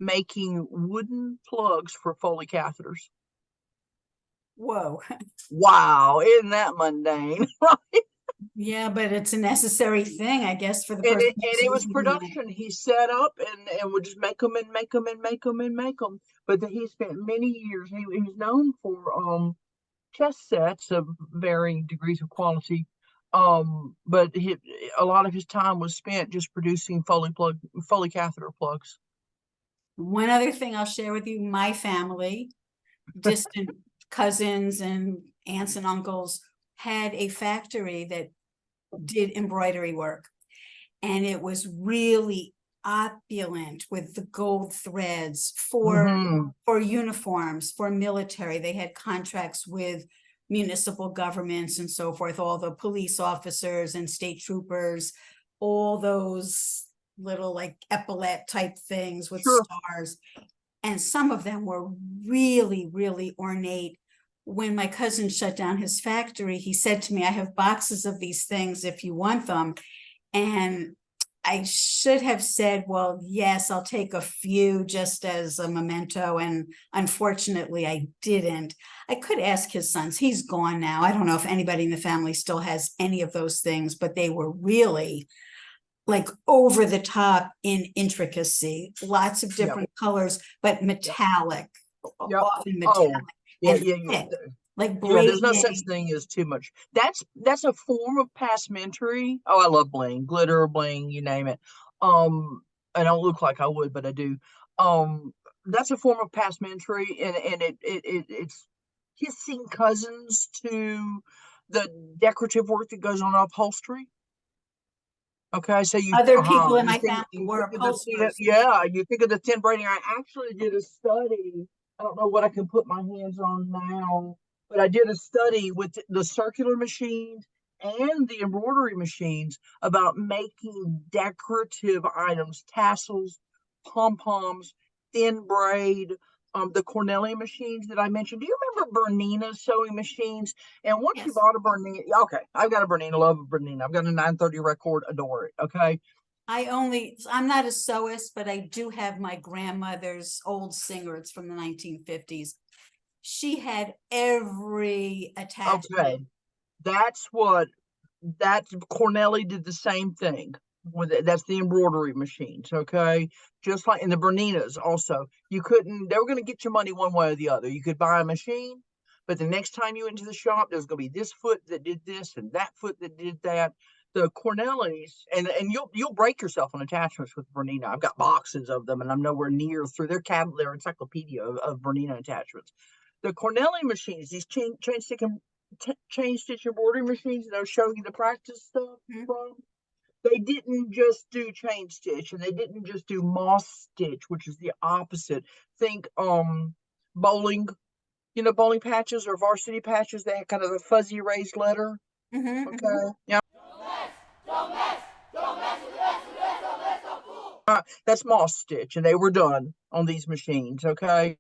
Speaker 2: making wooden plugs for Foley catheters.
Speaker 1: Whoa.
Speaker 2: Wow, isn't that mundane?
Speaker 1: Yeah, but it's a necessary thing, I guess, for the
Speaker 2: And
Speaker 1: person
Speaker 2: it,
Speaker 1: who's
Speaker 2: and it was
Speaker 1: using that.
Speaker 2: production. He set up and would just make them and make them and make them and make them. But he spent many years. He was known for chess sets of varying degrees of quality. But a lot of his time was spent just producing Foley catheter plugs.
Speaker 1: One other thing I'll share with you, my family, distant cousins and aunts and uncles, had a factory that did embroidery work. And it was really opulent with the gold threads
Speaker 2: Mm-hmm.
Speaker 1: for uniforms, for military. They had contracts with municipal governments and so forth, all the police officers and state troopers, all those little like epaulette type things with
Speaker 2: Sure.
Speaker 1: stars. And some of them were really, really ornate. When my cousin shut down his factory, he said to me, I have boxes of these things if you want them. And I should have said, well, yes, I'll take a few just as a memento. And unfortunately, I didn't. I could ask his sons. He's gone now. I don't know if anybody in the family still has any of those things, but they were really like over the top in intricacy, lots of
Speaker 2: Yep.
Speaker 1: different colors, but metallic,
Speaker 2: Yep.
Speaker 1: often
Speaker 2: Oh,
Speaker 1: metallic
Speaker 2: yeah,
Speaker 1: and
Speaker 2: yeah,
Speaker 1: thick, like
Speaker 2: yeah. There's no such
Speaker 1: braiding.
Speaker 2: thing as too much. That's a form of passementery. Oh, I love bling, glitter, bling, you name it. I don't look like I would, but I do. That's a form of passementery, and it's kissing cousins to the decorative work that goes on upholstery. Okay, so
Speaker 1: Other people in
Speaker 2: you
Speaker 1: my family
Speaker 2: you
Speaker 1: were
Speaker 2: think of the
Speaker 1: upholsterers.
Speaker 2: yeah, you think of the thin braiding. I actually did a study. I don't know what I can put my hands on now, but I did a study with the circular machines and the embroidery machines about making decorative items, tassels, pom-poms, thin braid, the Cornelli machines that I mentioned. Do you remember Bernina sewing machines? And once you
Speaker 1: Yes.
Speaker 2: bought a Bernina, okay, I've got a Bernina, love a Bernina. I've got a 930 record, adore it. Okay.
Speaker 1: I'm not a sewist, but I do have my grandmother's old singer. It's from the 1950s. She had every attachment.
Speaker 2: Okay. That's what that's Cornelli did the same thing with it. That's the embroidery machines. Okay. Just like in the Berninas also, you couldn't, they were going to get your money one way or the other. You could buy a machine, but the next time you went to the shop, there's going to be this foot that did this and that foot that did that. The Cornellis, and you'll break yourself on attachments with Bernina. I've got boxes of them, and I'm nowhere near through their encyclopedia of Bernina attachments. The Cornelli machines, these chain stitch embroidery machines that I was showing you the practice stuff
Speaker 1: Mhm.
Speaker 2: from. They didn't just do chain stitch, and they didn't just do moss stitch, which is the opposite. Think bowling, bowling patches or varsity patches that had kind of a fuzzy raised letter.
Speaker 1: Mhm, mhm.
Speaker 2: Okay. Yeah. That's moss stitch, and they were done on these machines. Okay.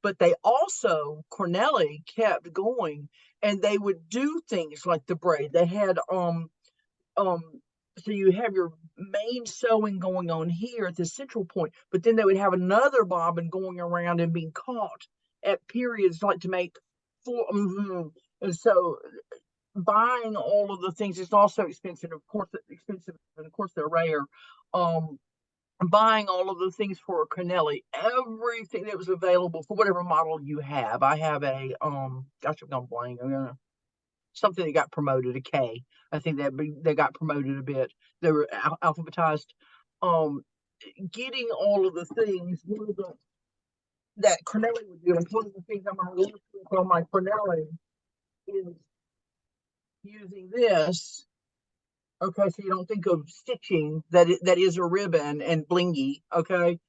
Speaker 2: But they also, Cornelli kept going, and they would do things like the braid. They had um so you have your main sewing going on here at the central point, but then they would have another bobbin going around and being caught at periods like to make four. And so buying all of the things is also expensive. Of course, expensive, and of course they're rare. Um, Buying all of the things for a Cornelli, everything that was available for whatever model you have. I have a gosh, I'm gonna blank. I'm gonna something that got promoted, a K. I think that they got promoted a bit. They were alphabetized. Um, Getting all of the things that Cornelli would do, and one of the things I'm going to work with on my Cornelli is using this. Okay, so you don't think of stitching that is a ribbon and blingy. Okay,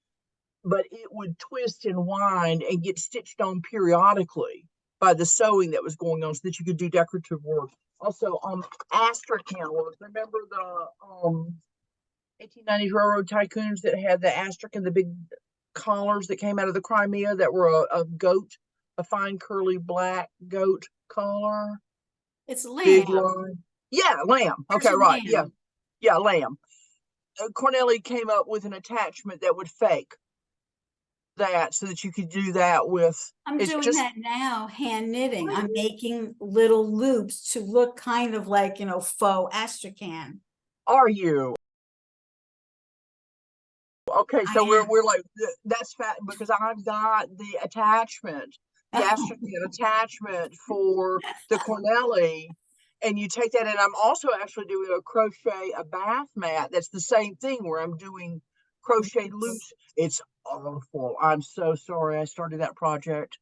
Speaker 2: but it would twist and wind and get stitched on periodically by the sewing that was going on so that you could do decorative work Also, Astrakhan work. Remember the 1890s railroad tycoons that had the Astrakhan, the big collars that came out of the Crimea that were a goat, a fine curly black goat collar,
Speaker 1: It's
Speaker 2: big
Speaker 1: lamb.
Speaker 2: line. Yeah, lamb.
Speaker 1: There's
Speaker 2: Okay,
Speaker 1: a
Speaker 2: right. Yeah,
Speaker 1: lamb.
Speaker 2: yeah, lamb. Cornelli came up with an attachment that would fake that so that you could do that with.
Speaker 1: I'm
Speaker 2: It's
Speaker 1: doing
Speaker 2: just,
Speaker 1: that now, hand knitting. I'm making little loops to look kind of like, faux astrakhan.
Speaker 2: are you? Okay,
Speaker 1: I
Speaker 2: so we're
Speaker 1: am.
Speaker 2: like that's fat because I've got the attachment, the Astrakhan attachment for the Cornelli, and you take that, and I'm also actually doing a bath mat. That's the same thing where I'm doing crochet loops. It's awful. I'm so sorry I started that project.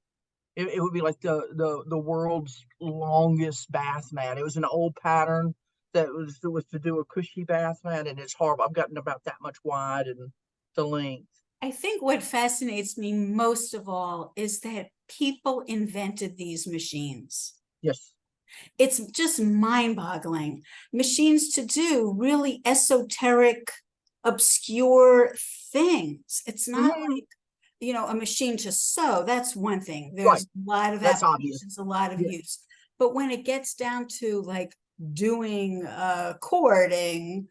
Speaker 2: It would be like the world's longest bath mat. It was an old pattern that was to do a cushy bath mat, and it's horrible. I've gotten about that much wide and the length.
Speaker 1: I think what fascinates me most of all is that people invented these machines.
Speaker 2: Yes.
Speaker 1: It's just mind-boggling. Machines to do really esoteric, obscure things. It's not
Speaker 2: Mhm.
Speaker 1: like, a machine to sew. That's one thing.
Speaker 2: Right.
Speaker 1: There's a lot of
Speaker 2: That's obvious.
Speaker 1: applications, a lot of
Speaker 2: Yeah.
Speaker 1: use. But when it gets down to like doing cording,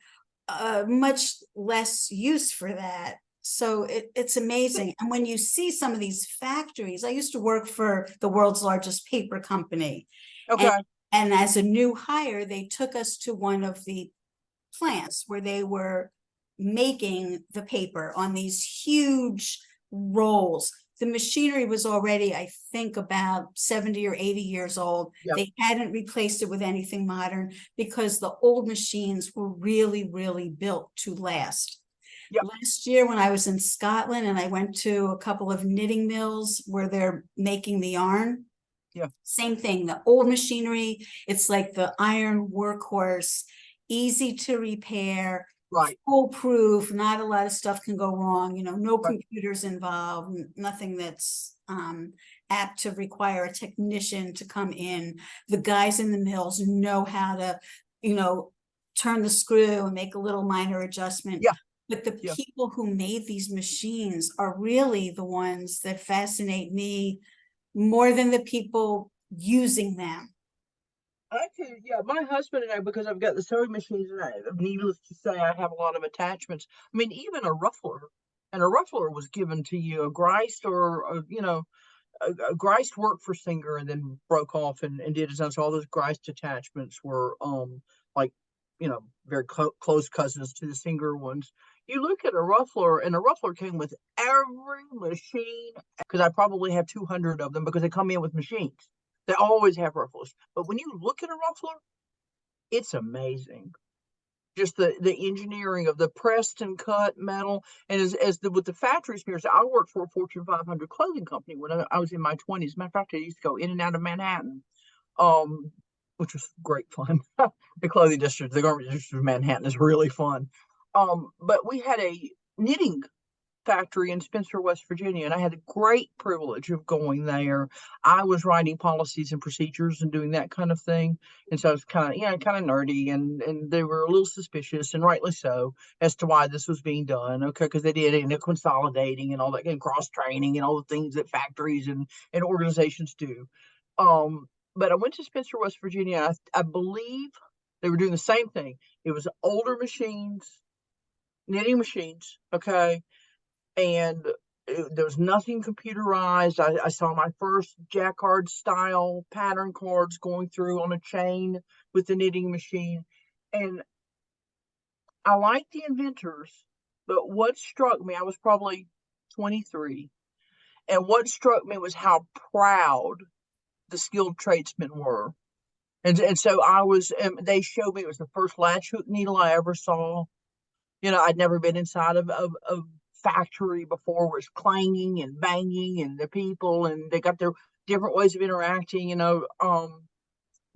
Speaker 1: much less use for that. So it's amazing. And when you see some of these factories, I used to work for the world's largest paper company. And,
Speaker 2: Okay.
Speaker 1: and as a new hire, they took us to one of the plants where they were making the paper on these huge rolls. The machinery was already, I think, about 70 or 80 years old.
Speaker 2: Yeah.
Speaker 1: They hadn't replaced it with anything modern because the old machines were really, really built to last.
Speaker 2: Yeah.
Speaker 1: Last year, when I was in Scotland and I went to a couple of knitting mills where they're making the yarn,
Speaker 2: Yeah.
Speaker 1: same thing, the old machinery, it's like the iron workhorse, easy to repair,
Speaker 2: Right.
Speaker 1: foolproof, not a lot of stuff can go wrong, no
Speaker 2: Right.
Speaker 1: computers involved, nothing that's apt to require a technician to come in. The guys in the mills know how to, turn the screw and make a little minor adjustment.
Speaker 2: Yeah.
Speaker 1: But the
Speaker 2: Yeah.
Speaker 1: people who made these machines are really the ones that fascinate me more than the people using them.
Speaker 2: Yeah, my husband and I, because I've got the sewing machines, and needless to say, I have a lot of attachments. I mean, even a ruffler, and a ruffler was given to you, a Greist or, a Greist worked for Singer and then broke off and did his own. So all those Greist attachments were, like, very close cousins to the Singer ones. You look at a ruffler, and a ruffler came with every machine, because I probably have 200 of them because they come in with machines. They always have rufflers. But when you look at a ruffler, it's amazing. Just the engineering of the pressed and cut metal. And with the factory experience, I worked for a Fortune 500 clothing company when I was in my 20s. Matter of fact, I used to go in and out of Manhattan, um, which was great fun. The clothing district, the garment district of Manhattan is really fun. But we had a knitting factory in Spencer, West Virginia, and I had the great privilege of going there. I was writing policies and procedures and doing that kind of thing, and so I was kind of nerdy, and they were a little suspicious, and rightly so, as to why this was being done. Okay, because they did it in consolidating and all that, and cross training and all the things that factories and organizations do. But I went to Spencer, West Virginia. I believe they were doing the same thing. It was older machines, knitting machines. Okay, and there was nothing computerized. I saw my first jacquard style pattern cards going through on a chain with the knitting machine. And I liked the inventors, but what struck me, I was probably 23, and what struck me was how proud the skilled tradesmen were. And so they showed me, it was the first latch hook needle I ever saw. I'd never been inside of a factory before where it's clanging and banging and the people, and they got their different ways of interacting,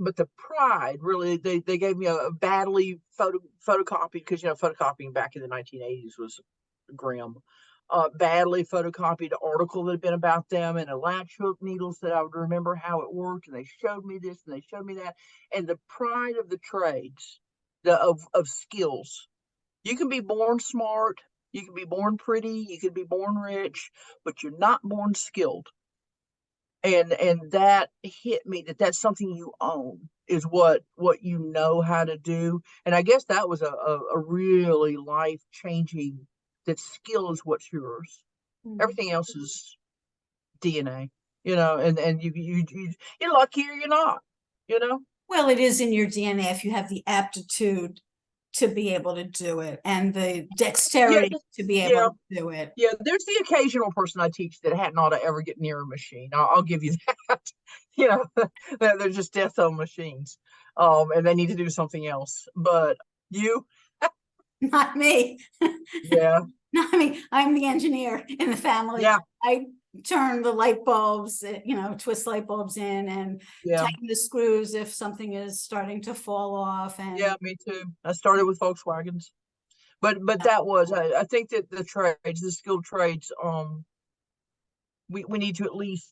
Speaker 2: but the pride really, they gave me a badly photocopied, because photocopying back in the 1980s was grim. badly photocopied article that had been about them, and a latch hook needles that I would remember how it worked, and they showed me this and they showed me that, and the pride of the trades, of skills. You can be born smart, you can be born pretty, you can be born rich, but you're not born skilled. And that hit me, that's something you own, is what you know how to do. And I guess that was a really life changing, that skill is what's yours. Everything else is DNA, and you're lucky or you're not, you know.
Speaker 1: Well, it is in your DNA if you have the aptitude to be able to do it and the
Speaker 2: Yeah,
Speaker 1: dexterity to be able
Speaker 2: yeah,
Speaker 1: to do it.
Speaker 2: yeah. There's the occasional person I teach that hadn't ought to ever get near a machine. I'll give you that. You know, they're just death on machines, and they need to do something else. But you,
Speaker 1: Not me.
Speaker 2: yeah,
Speaker 1: Not me. I'm the engineer in the family.
Speaker 2: yeah,
Speaker 1: I turn the light bulbs, twist light bulbs in and
Speaker 2: yeah,
Speaker 1: tighten the screws if something is starting to fall off.
Speaker 2: yeah.
Speaker 1: And
Speaker 2: Me too. I started with Volkswagens, but that was, I think that the trades, the skilled trades, we need to at least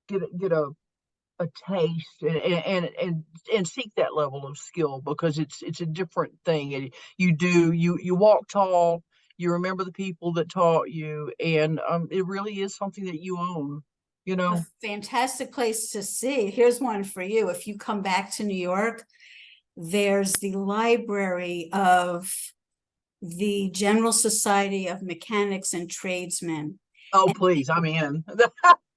Speaker 2: get a taste, and seek that level of skill, because it's a different thing. And you walk tall, you remember the people that taught you, and it really is something that you own, you
Speaker 1: a
Speaker 2: know.
Speaker 1: fantastic place to see. Here's one for you. If you come back to New York, there's the library of the General Society of Mechanics and Tradesmen.
Speaker 2: Oh,
Speaker 1: And
Speaker 2: please, I'm in.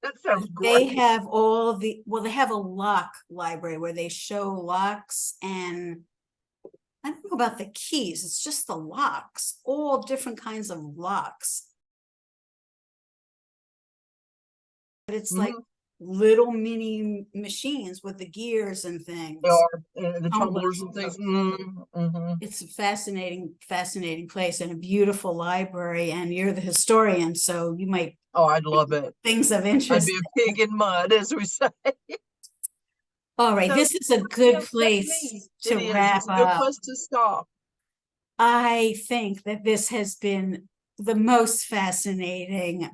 Speaker 2: That sounds
Speaker 1: they
Speaker 2: great.
Speaker 1: have they have a lock library where they show locks, and I don't know about the keys, it's just the locks, all different kinds of locks. But it's like
Speaker 2: Mhm.
Speaker 1: little mini machines with the gears and
Speaker 2: They
Speaker 1: things.
Speaker 2: are, and the tumblers and things. Mm-hmm.
Speaker 1: It's a fascinating place and a beautiful library, and you're the historian, so you might
Speaker 2: Oh, I'd love it.
Speaker 1: things of
Speaker 2: I'd
Speaker 1: interest.
Speaker 2: be a pig in mud, as we say.
Speaker 1: All right,
Speaker 2: So,
Speaker 1: this is a
Speaker 2: yeah,
Speaker 1: good
Speaker 2: that's
Speaker 1: place
Speaker 2: me. It
Speaker 1: to
Speaker 2: is.
Speaker 1: wrap
Speaker 2: It's a good
Speaker 1: up.
Speaker 2: place to stop.
Speaker 1: I think that this has been the most fascinating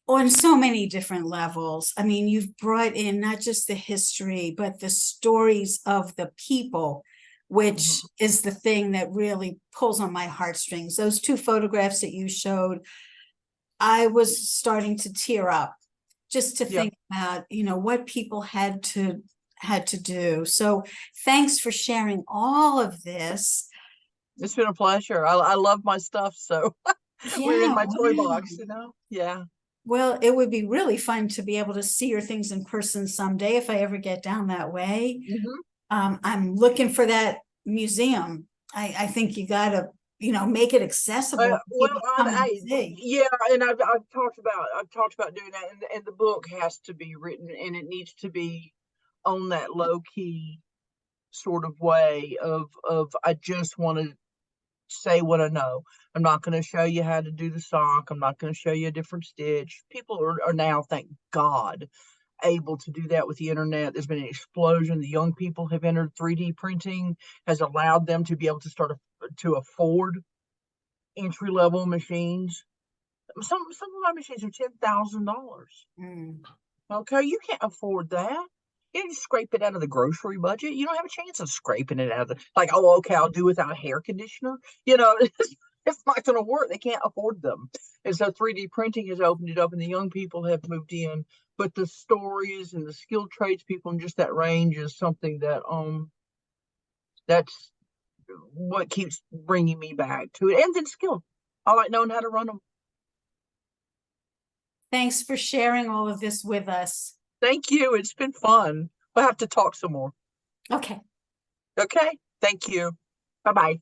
Speaker 1: on so many different levels. I mean, you've brought in not just the history, but the stories of the people, which
Speaker 2: Mhm.
Speaker 1: is the thing that really pulls on my heartstrings. Those two photographs that you showed, I was starting to tear up just to
Speaker 2: Yeah,
Speaker 1: think about, what people had to do. So thanks for sharing all of this.
Speaker 2: it's been a pleasure. I love my stuff, so we're in
Speaker 1: Yeah,
Speaker 2: my toy
Speaker 1: wow.
Speaker 2: box, you know? Yeah.
Speaker 1: Well, it would be really fun to be able to see your things in person someday if I ever get down that way.
Speaker 2: Hmm.
Speaker 1: I'm looking for that museum. I think you gotta, make it accessible for
Speaker 2: Well,
Speaker 1: people to come and
Speaker 2: I
Speaker 1: see.
Speaker 2: yeah, and I've talked about doing that, and the book has to be written, and it needs to be on that low key sort of way of I just want to say what I know. I'm not going to show you how to do the sock. I'm not going to show you a different stitch. People are now, thank God, able to do that with the internet. There's been an explosion. The young people have entered 3D printing, has allowed them to be able to to afford entry level machines. Some of my machines are $10,000.
Speaker 1: Mm.
Speaker 2: Okay, you can't afford that. You scrape it out of the grocery budget. You don't have a chance of scraping it out of the, like, oh, okay, I'll do without a hair conditioner. It's not going to work. They can't afford them. And so 3D printing has opened it up, and the young people have moved in. But the stories and the skilled tradespeople and just that range is something that's what keeps bringing me back to it. And then skill. I like knowing how to run them.
Speaker 1: Thanks for sharing all of this with us.
Speaker 2: Thank you. It's been fun. We'll have to talk some more.
Speaker 1: Okay.
Speaker 2: Okay. Thank you. Bye bye.